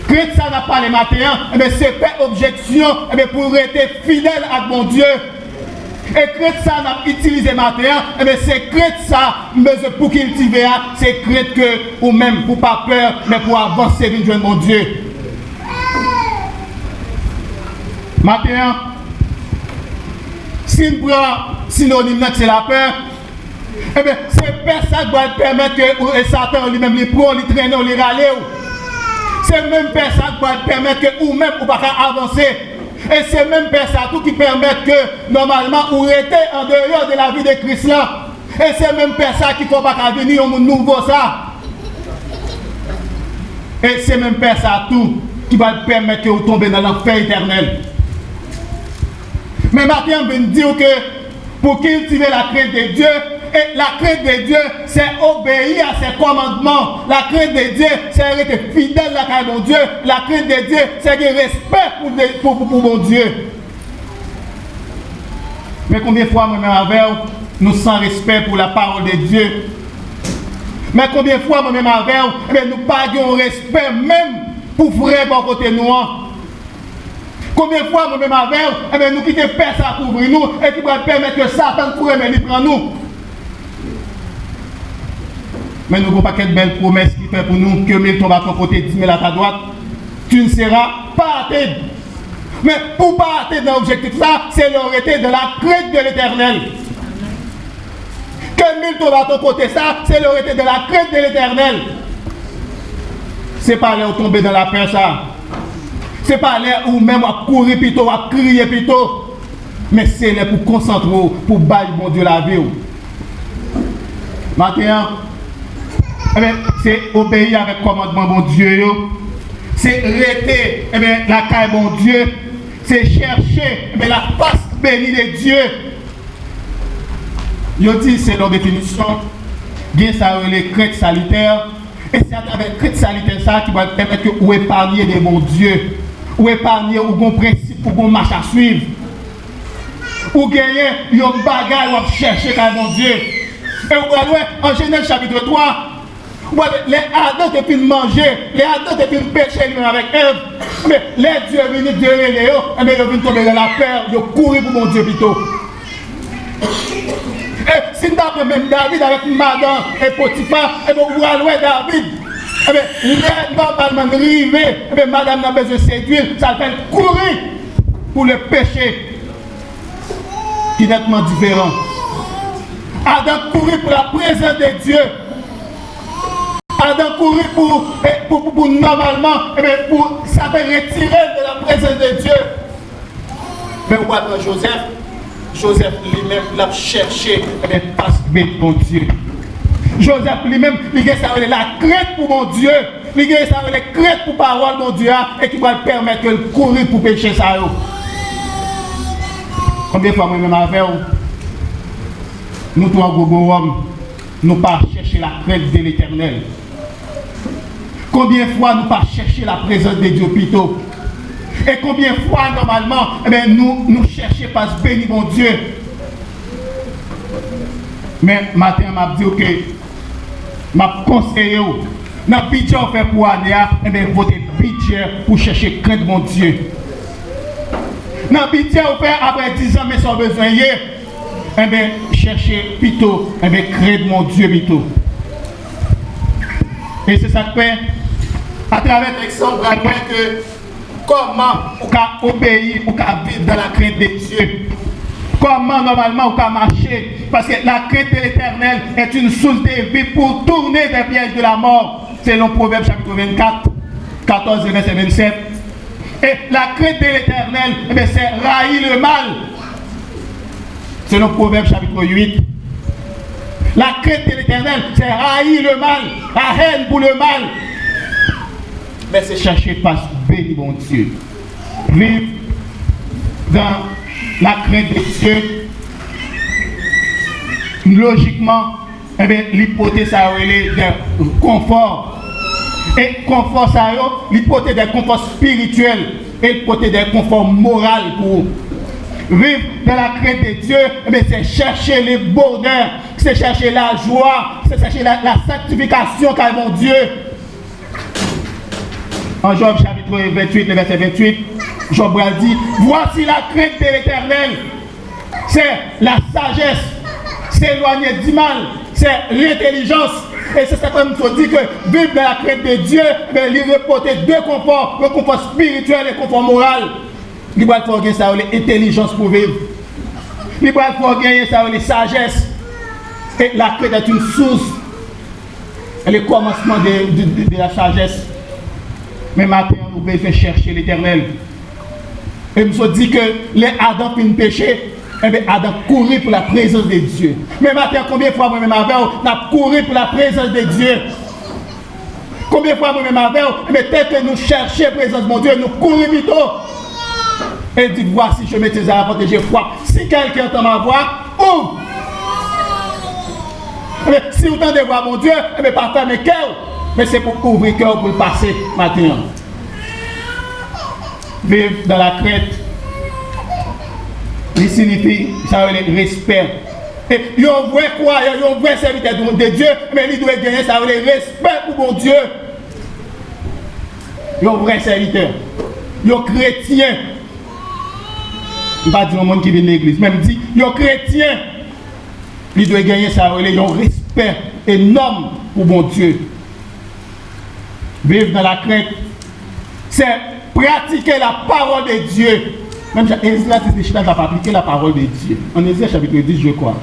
Crainte ça n'a pas les matins, mais c'est pas objection pour rester fidèle à mon Dieu. Et crainte ça n'a utilisé matin, mais c'est crainte ça, mais pour cultiver, c'est crainte que, ou même pour pas peur, mais pour avancer vers joindre mon Dieu. Matin, si nous prenons synonyme, c'est la peur. Eh bien, c'est peur ça qui va permettre que Satan lui-même les prend, les traîne, les râler. C'est même peur ça qui va permettre que ou même ou pas avancer. Et c'est même peur ça tout qui permet que normalement ou rester en dehors de la vie de Christ là. Et c'est même peur ça qu'il ne faut pas venir au monde nouveau ça. Et c'est même peur ça tout qui va permettre que vous tombez dans l'enfer éternel. Mais maintenant, on veut dire que pour cultiver la crainte de Dieu, et la crainte de Dieu, c'est obéir à ses commandements. La crainte de Dieu, c'est être fidèle à mon Dieu. La crainte de Dieu, c'est le respect pour mon Dieu. Mais combien de fois, moi-même, avec nous sans respect pour la parole de Dieu? Mais combien de fois, moi-même, avec nous pas de respect même pour frère bon côté noir? Combien de fois, moi-même, avec nous quittons personne à couvrir nous et qui va permettre que Satan pourrait venir prendre nous? Mais nous n'avons pas quelle belle promesse qui fait pour nous que 1000 tombent à ton côté, 10 000 à ta droite. Tu ne seras pas atteint. Mais pour ne pas atteindre l'objectif, ça, c'est l'arrêter de la crainte de l'Éternel. Que 1000 tombent à ton côté, ça, c'est l'arrêter de la crainte de l'Éternel. C'est pas aller tomber dans la peur, ça. C'est pas aller ou même à courir plutôt, à crier plutôt. Mais c'est là pour concentrer, pour bailler mon Dieu la vie. Maintenant, c'est obéir avec le commandement mon Dieu. C'est rester la caille mon Dieu. C'est chercher la face bénie de Dieu. Yo dit c'est leur définition. Bien ça les craintes salutaires. Et c'est avec crainte salutaire ça qui va permettre que vous épargner de mon Dieu. Ou épargner ou bon principe ou bon marche à suivre. Ou gagner un bagage ou chercher caille mon Dieu. Et vous voyez en Genèse chapitre 3. Les Adam étaient venus manger, les Adam étaient venus pêcher avec Ève. Mais les dieux venus de Léo, et bien ils viennent tomber dans la peur, ils courent pour mon Dieu plutôt. Et si nous avons même David avec Madame et Potiphar, et bien vous allez David. Et bien, les normalement arrivés, et bien Madame n'a pas besoin de séduire, ça fait courir pour le péché qui est nettement différent. Adam courir pour la présence de Dieu. Adam courir pour normalement, pour s'avoir retiré de la présence de Dieu. Mais où est Joseph? Joseph lui-même l'a cherché, parce que mon Dieu. Joseph lui-même, il a la crainte pour mon Dieu. Il a la crainte pour parole mon Dieu, et qui va le permettre de courir pour pécher ça. Combien de fois moi-même avec vous? Nous trois gros hommes, nous pas chercher la crainte de l'Éternel. Combien de fois nous pas chercher la présence de Dieu plutôt? Et combien de fois normalement nous cherchons pas ce béni mon Dieu? Mais matin m'a dit que m'a conseillé dans le budget fait pour année voter budget pour chercher crainte mon Dieu. Dans le budget fait après 10 ans mais sans besoin chercher plutôt crainte mon Dieu plutôt. Et c'est ça que fait à travers l'exemple que comment on peut obéir, on peut vivre dans la crainte de Dieu. Comment normalement on peut marcher. Parce que la crainte de l'Éternel est une source de vie pour tourner des pièges de la mort. Selon Proverbe chapitre 24, 14 et verset 27. Et la crainte de l'Éternel, c'est railler le mal. Selon Proverbe chapitre 8. La crainte de l'Éternel, c'est haïr le mal, la haine pour le mal. Mais c'est chercher face béni mon Dieu. Vivre dans la crainte de Dieu. Logiquement, l'hypothèse ça relève de confort. Et confort ça l'hypothèse des conforts spirituels et l'hypothèse des conforts moral pour vivre dans la crainte de Dieu, c'est chercher les bonheurs, c'est chercher la joie, c'est chercher la sanctification car mon Dieu. En Job chapitre 28, le verset 28, Job a dit, voici la crainte de l'Éternel, c'est la sagesse, s'éloigner du mal, c'est l'intelligence. Et c'est ça comme tu dis que vivre dans la crainte de Dieu, mais lui reporter deux conforts, le confort spirituel et le confort moral. Il va faut gagner ça, l'intelligence pour vivre. Il va faut gagner ça, la sagesse. Et la crainte est une source, et le commencement de la sagesse. Mais maintenant, nous devons chercher l'Éternel. Et nous avons dit que les Adam finissent péché. Eh bien, Adam courait pour la présence de Dieu. Mais maintenant, combien de fois moi-même avec on a couru pour la présence de Dieu? Combien de fois moi-même avec on, mais tel que nous cherchons la présence de mon Dieu, nous courons vite. Et il dit, voici, je mets tes armes et je frappe. Si quelqu'un entend ma voix, ouvre. Mais si vous entendez voir mon Dieu, eh bien, pas fermer le cœur. Mais c'est pour ouvrir le cœur pour le passer maintenant. Vivre dans la crainte. Il signifie, ça veut dire respect. Et il y a un vrai croyant, il y a un vrai serviteur de Dieu, mais il doit gagner, ça veut dire respect pour mon Dieu. Il y a un vrai serviteur. Il y a un chrétien. Il ne va pas dire au monde qui vient de l'église, même dit, il y a un chrétien. Il doit gagner, ça veut dire un respect énorme pour mon Dieu. Vivre dans la crainte, c'est pratiquer la parole de Dieu. Même Ézra n'a pas appliqué la parole de Dieu. En Ézra chapitre 10, je crois.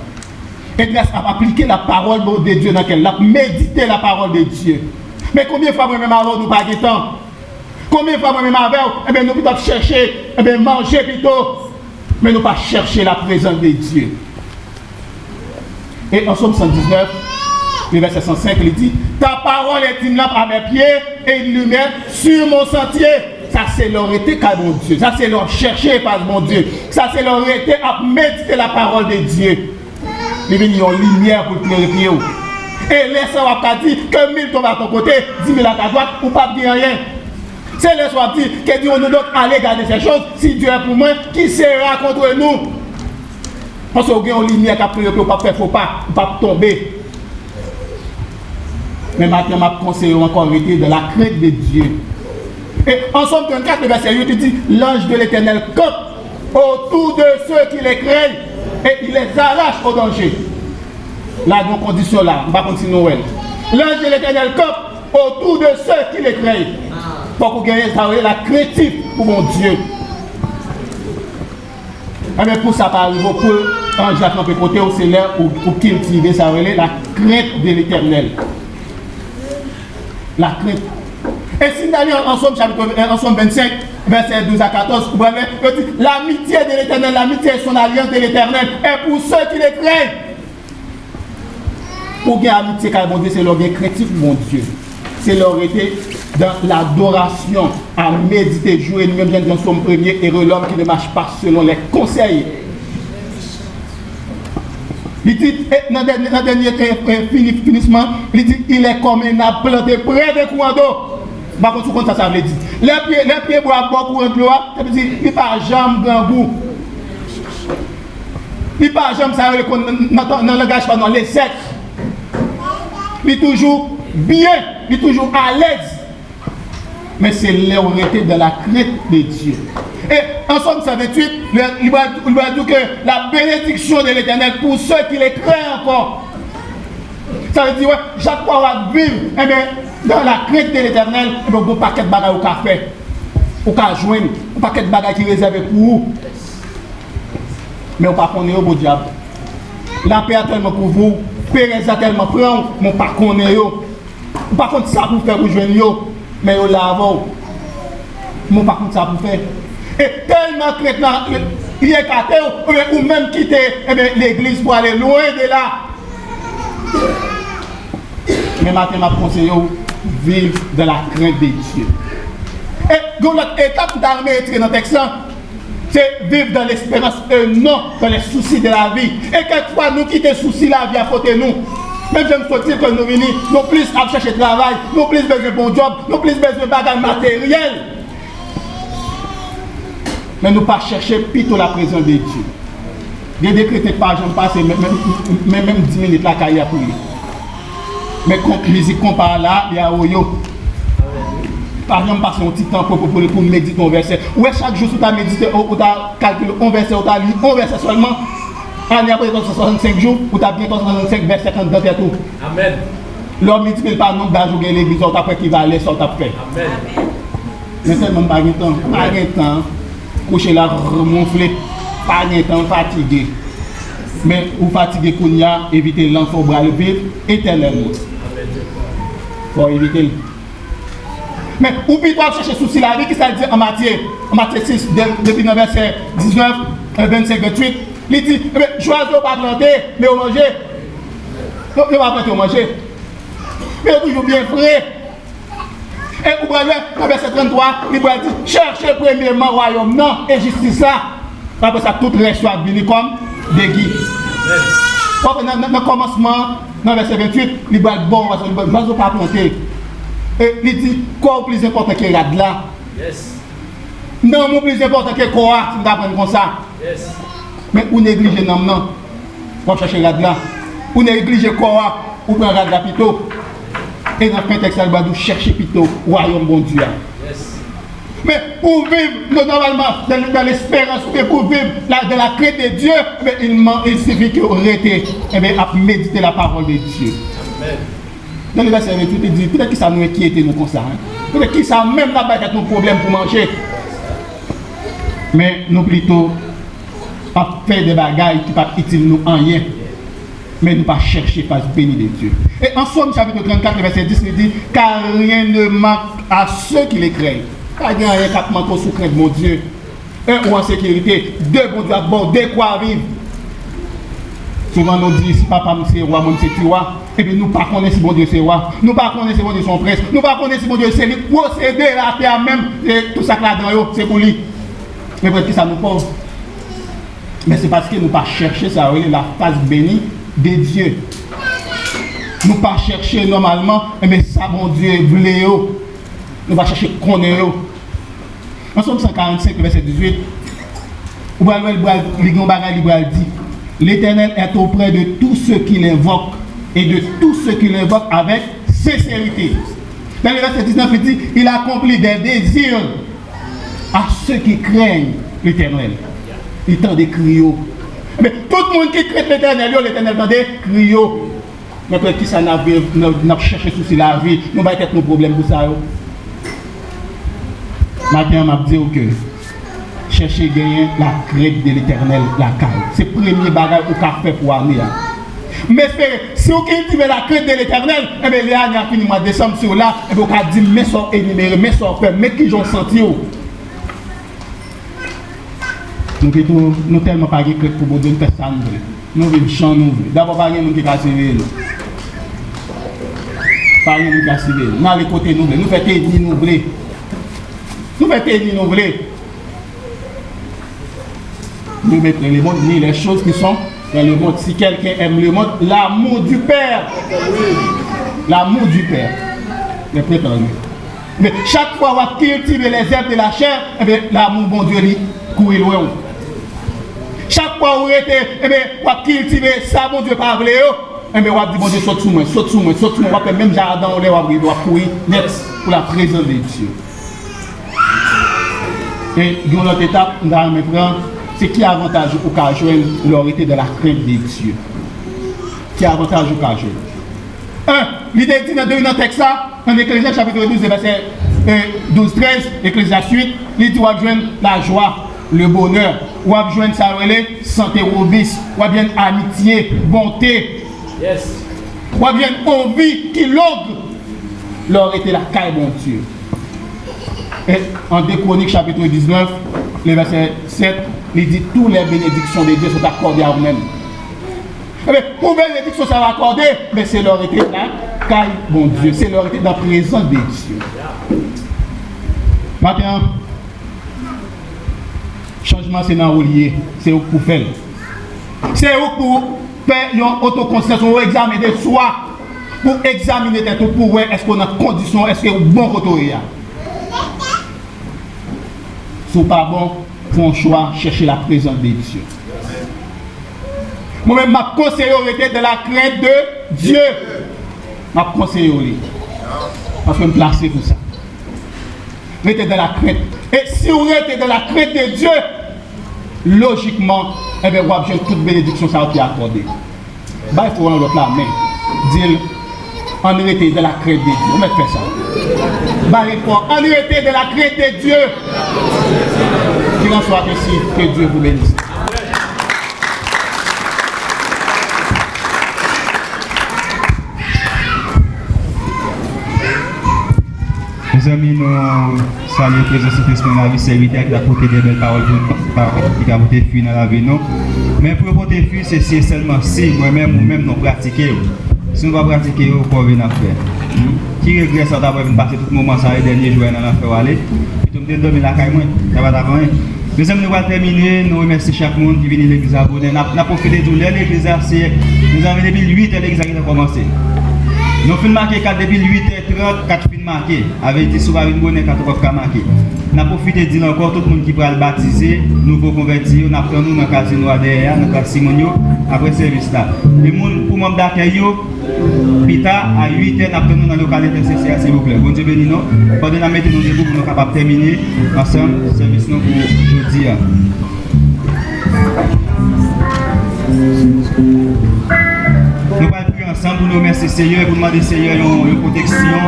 Ézra a appliqué la parole de Dieu dans laquelle il a médité la parole de Dieu. Mais combien de fois moi-même avant nous pas de temps? Combien de fois moi-même avant, eh bien, nous plutôt chercher, eh bien, manger plutôt, mais nous pas chercher la présence de Dieu. Et en Somme 119, le verset 105, il dit, ta parole est une lampe à mes pieds et une lumière sur mon sentier. Ça c'est leur été qu'à mon Dieu. Ça c'est leur chercher par mon Dieu. Ça c'est leur été à méditer la parole de Dieu. Il y a une lumière pour clarifier. Et laissez moi dire que 1000 tombent à ton côté, 10 000 à ta droite, ou pas dire rien. C'est laissez moi dire que Dieu nous donc aller garder ces choses. Si Dieu est pour moi, qui sera contre nous? Parce qu'il y a une lumière qui a prié pour ne pas faire faux pas, pour ne pas tomber. Mais maintenant, je conseille encore arrêter de la crainte de Dieu. Et en Somme 34, le verset 8, il dit, l'ange de l'Éternel campe autour de ceux qui les craignent et il les arrache au danger. Là, dans la condition là, on va continuer. L'ange de l'Éternel campe autour de ceux qui les craignent. Pour qu'on gagne la crainte pour mon Dieu. Mais pour ça, par exemple, pour l'ange la campe côté au célèbre ou cultiver ça, la crainte de l'Éternel. La crainte. Et si nous allons en Somme 25, verset 12 à 14, vous voyez, l'amitié de l'Éternel, l'amitié et son alliance de l'Éternel est pour ceux qui les craignent. Pour gagner l'amitié, car mon Dieu, c'est leur bien chrétien pour mon Dieu. C'est leur été dans l'adoration, à méditer, jouer, nous-mêmes dans Somme 1er, et l'homme qui ne marche pas selon les conseils. Il dit, dans le dernier finissement, il dit, il est comme un arbre planté près des courants d'eau. Par contre, ça veut dire. Les pieds boivent beaucoup de l'eau, ça veut dire, il n'y a pas jamais grand goût. Il n'y a pas jamais ça, dans le langage, dans les secs. Il est toujours bien, il est toujours à l'aise. Mais c'est l'autorité de la crainte de Dieu. Et en Somme 128, il va dire que la bénédiction de l'Éternel pour ceux qui les craignent encore. Ça veut dire, ouais, chaque fois on va vivre, eh bien, dans la crainte de l'Éternel, eh bien, un paquet de bagages au café, au cas joindre, un paquet de bagages qui est réservé pour vous. Mais on ne peut pas connaître au beau diable. La paix est tellement pour vous, paix est tellement pour vous, mais on ne peut pas connaître. On ne peut pas connaître ça pour faire rejoindre, mais on l'a avant. Mais on ne peut pas connaître ça pour faire. Et tellement crainte, il est caté ou même quitter l'église pour aller loin de là. Mais maintenant, je conseille de vivre dans la crainte de Dieu. Et l'autre étape d'armée dans le texte, c'est vivre dans l'espérance et non dans les soucis de la vie. Et quelquefois, nous quittons les soucis de la vie à côté de nous. Même je me dire que nous venons, nous plus à chercher travail, nous plus besoin de bon job, nous plus besoin de bagages matériels. Mais nous ne pas chercher plutôt la présence de Dieu. Des décrétés par j'en passe, même 10 minutes la carrière pour lui. Mais quand musique qu'on parle là, il y a Oyo. Par exemple, passer un petit temps pour méditer un verset. Ouais, chaque jour, tu as médité, ou tu as calculé un verset, ou tu as lu un verset seulement. Année après 65 jours, ou tu as bien 65 versets quand tu as tout. Amen. L'homme multiplie par nombre d'âge ou l'église, ou après qui va aller, ça t'a fait. Amen. Mais seulement pas de temps. Pas de temps. Coucher là, remonfler. Pas de temps, fatigué. Mais ou fatigué qu'on y a, éviter l'enfant bras le vivre éternellement. Faut éviter. Mais ou plutôt chercher souci la vie qui ça dit en Matthieu 6, depuis le verset 19, 25, 28. Il dit, choisir pas planter, mais au manger. Non, il va planter au manger. Mais toujours bien frais. Et vous voyez, dans verset 33, il va dire, cherchez premièrement le royaume, non, et justice ça. Après ça, tout le reste soit venu comme des guides. Dans le commencement, dans verset 28, il va dire, bon, il va pas planter. Et il dit, quoi plus important que là? Yes. Non, mon plus important que quoi, si vous apprenez comme ça. Yes. Mais vous négligez non, non. Vous cherchez là. Vous négligez quoi, vous prenez là plutôt. Et dans le texte, vous cherchez plutôt royaume bon Dieu. Yes. Mais pour vivre normalement dans l'espérance, pour vivre de la crainte de Dieu, il suffit que vous arrêtez à méditer la parole de Dieu. Amen. Dans le verset 28, il dit, peut-être que ça nous inquiète nous comme ça. Peut-être que ça même n'a pas nos problèmes pour manger. Mais nous plutôt à faire des bagailles qui ne sont pas utiles nous en rien. Mais nous pas chercher face béni de Dieu. Et en Somme chapitre 34, verset 10, il dit, car rien ne manque à ceux qui les craignent. Car il n'y a rien qui manque sous crainte, mon Dieu. Un ou en sécurité, deux bon Dieu à bord, deux quoi vivre. Souvent nous dit, si papa c'est roi, moi c'est roi. Et puis nous ne connaissons pas si bon Dieu c'est roi. Nous ne connaissons pas si bon Dieu son prince. Nous ne connaissons pas si bon Dieu c'est lui. Posséder la terre même, et tout ça là-dedans, c'est pour lui. Mais peut-être que ça nous pose. Mais c'est parce que nous ne pas chercher ça, la face bénie de Dieu. Nous ne pas chercher normalement, mais ça, mon Dieu, voulait. Nous ne pas chercher qu'on est. En Somme 145, verset 18, il dit, l'Éternel est auprès de tous ceux qui l'invoquent et de tous ceux qui l'invoquent avec sincérité. Dans le verset 19, il dit, il accomplit des désirs à ceux qui craignent l'Éternel. Il tend des criots. Mais tout le monde qui craint l'Éternel tend des criots. Mais peut-être que ça n'a cherché souci la vie, nous allons être nos problèmes pour ça. Maintenant, je vais dire que chercher à gagner la crainte de l'Éternel, la caille. C'est le premier bagage qu'on a fait pour aller. Mais si vous cultivez la crainte de l'Éternel, eh bien, là, il y a fini mois de décembre sur là, et vous avez dit, mais ça énuméré, mais ça fait, mais qui j'en senti. Nous tellement pas de crainte pour Dieu, nous faisons ça. Nous vivons champ, nous. D'abord, pas de nous qui cassent les pas de nous qui cassent les nous allons côté nous, nous faisons ni nous voulons. Nous faisons ni nous voulons. Nous mettons le monde ni les choses qui sont dans le monde. Si quelqu'un aime le monde, l'amour du Père. L'amour du Père. Les prétendus. Mais chaque fois qu'on cultive les herbes de la chair, l'amour bon Dieu lui court loin. Chaque fois où on cultive ça, bon Dieu pas voulu, on dit bon Dieu saute sous moi, saute sous moi, saute sous moi, même jardin on doit courir net pour la présence de Dieu. Et dans notre étape, nous allons prendre c'est qui avantage au cas joindre l'autorité de la crainte de Dieu. Qui avantage au cas joindre. L'idée dit dans le texte en Ecclésiaste chapitre 12 verset 12-13, Ecclésiaste 8, il dit on va joindre la joie, le bonheur, on va joindre ça santé robuste, on va bien amitié, bonté. Yes. On va bien envie qui l'ogre l'autorité de la caille bon Dieu. Et en 2 Chroniques chapitre 19, le verset 7, il dit toutes les bénédictions de Dieu sont accordées à vous-même. Pour bénédiction ça va accorder, mais c'est l'autorité de la caille bon Dieu, c'est l'autorité de la présence de Dieu. Maintenant, changement c'est dans lié, c'est où pour faire. C'est où pour faire une autoconscience, pour examiner soi, pour examiner tout pour voir est-ce qu'on a condition, est-ce qu'on a bon côté. Si pas bon, font un choix, chercher la présence de Dieu. Moi-même, ma conseillère de la crainte de Dieu. Ma conseillère, parce que je me place pour ça. restez dans la crainte. Et si vous restez dans la crainte de Dieu, logiquement, eh bien, vous avez toute bénédiction ça qui est accordée. Bah, il faut rendre l'autre la main. Dire, on restez dans la crainte de Dieu. On va faire ça. Bah, il faut en rester dans la crainte de Dieu. Qu'il en soit ainsi, que Dieu vous bénisse. Mes amis, nous saluons la présence de Saint-Esprit dans la vie serviteur qui a porté des belles paroles qui a porté fruit dans la vie. Mais pour porter fruit, c'est seulement si moi-même ou même nous pratiquons. Si nous ne pratiquons pas, on va venir faire. Qui regrette ça d'avoir passé tout le moment, ça les derniers jours dans l'enfer aller. Puis tout le monde dormir la caille, ça va d'abord. Mes amis, nous allons terminer. Nous remercions chaque monde qui vient de l'église abonnée. Nous avons profité de l'église. Nous avons depuis 8 h l'église a commencé. Nous avons marqué 4 depuis 8h30, 4 films marqués. Avec des souverains bonnes, 4 fois marqués. Nous avons profité de dire encore tout le monde qui va le baptiser, nouveau converti, nous avons nous dans le casino derrière, dans le casino, après le service là. Les gens pour membres d'accueil, Pita à 8h, nous avons dans le localité CCA, s'il vous plaît. Bon Dieu béni nous. Pendant que nous mettons nos debout pour nous capables de terminer ensemble le service pour aujourd'hui. Nous allons prier ensemble pour nous remercier Seigneur, pour demander Seigneur une protection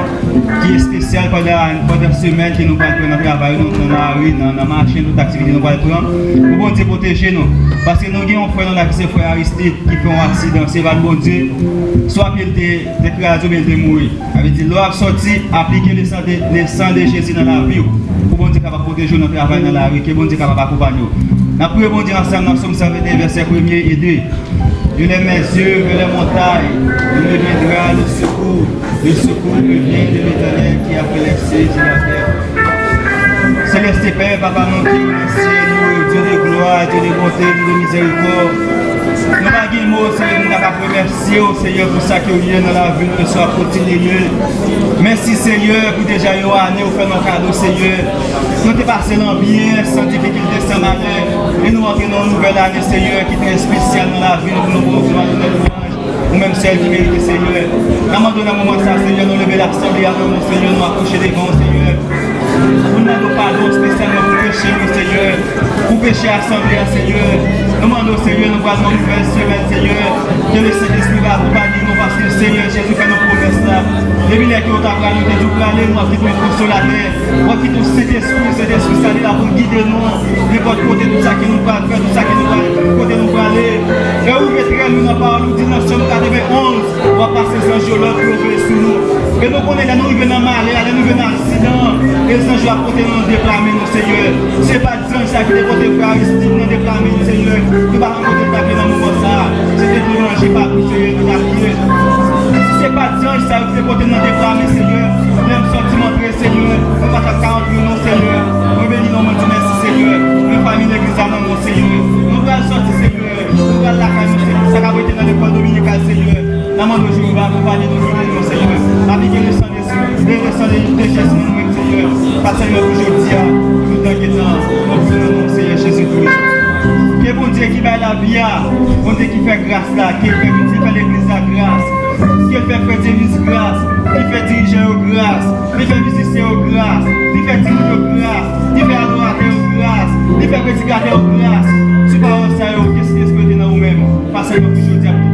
qui est spéciale pendant la semaine que nous allons prendre dans le travail, dans la rue, dans la machine, toute activité nous allons prendre. Pour bon Dieu protéger nous. Parce que nous avons un frère qui c'est frère Aristide qui fait un accident, c'est pas le bon Dieu. Soit il était écrasé ou il était mort. Avec dit, l'eau a sorti, appliquer le sang de Jésus dans la vie. Pour bon Dieu capable de protéger notre travail dans la rue, que bon Dieu capable d'accompagner. Nous prions bon Dieu ensemble dans Somme 121, verset 1 et 2. Je lève mes yeux vers les montagnes, il me viendra le secours me vient de l'Éternel qui a fait les cieux et la terre. Céleste Père, Papa mon Dieu, Dieu de gloire, Dieu de bonté, Dieu de miséricorde. Nous avons mot, Seigneur, nous avons remercié au Seigneur pour ça que vous dans la vie, nous soit continué. Merci Seigneur pour déjà une année, vous faites nos cadeaux, Seigneur. Nous sommes passés dans bien, sans difficulté, sans malheur. Et nous entrons dans une nouvelle année, Seigneur, qui est très spéciale dans la vie, nous nous retrouvons ou même celle qui mérite, Seigner. Nous donné un moment ça, Seigneur, nous lever l'assemblée avec nous, Seigneur, nous accoucher des grands, Seigneur. Nous demandons pardon spécialement pour pécher, Seigneur, pour pécher l'assemblée, Seigneur. Nous demandons, Seigneur, nous voyons une nouvelle semaine, Seigneur, que le Saint-Esprit va accompagner nous parce que le Seigneur Jésus fait nos promesses là. Depuis les jours où nous avons parlé, nous avons parlé, nous avons fait notre sur la terre. Nous avons fait tout Saint-Esprit, ça là pour guider nous, n'importe côté, tout ça qui nous va faire, tout ça qui nous va côté nous va aller. Et où mettrez nous dans la parole, nous disons dans Somme 91, on va passer sans jour là pour ouvrir sur nous. Et nous connaissons, nous venons mal, nous venons accident. Et les anges vont porter nous déclamer, nous, Seigneur. Ce n'est pas des anges qui ont porté pour Aristide, nous déclamer, nous, Seigneur. Nous ne pouvons pas rencontrer dans le moment ça. C'était pour manger, pas pour Seigneur, nous appuyer. Ce n'est pas des anges qui ont porté nous déclamer, Seigneur. Nous sommes sortis montrer, Seigneur. Nous pas 40 nous, Seigneur. Nous bénissons, nous disons merci, Seigneur. Nous famille l'église à nous, Seigneur. Nous allons sortir, Seigneur. Nous allons la caille, Seigneur. Ça va être dans l'école dominicale, Seigneur. Nous demandons aujourd'hui, nous accompagner nous, Seigneur. Appliquer le sang de Jésus, nous, Seigneur. Pas seulement aujourd'hui, tout le temps qui est dans notre Seigneur Jésus-Christ. Que bon Dieu qui va la vie, bon Dieu qui fait grâce là, qui fait l'église à grâce, qui fait frère Jésus grâce, qui fait diriger aux grâce, qui fait musicien aux grâce, qui fait diriger aux grâce, qui fait adorateur aux grâce, qui fait prédicateur aux grâce. C'est pas ça, qu'est-ce que vous dans vous-même? Pas seulement aujourd'hui.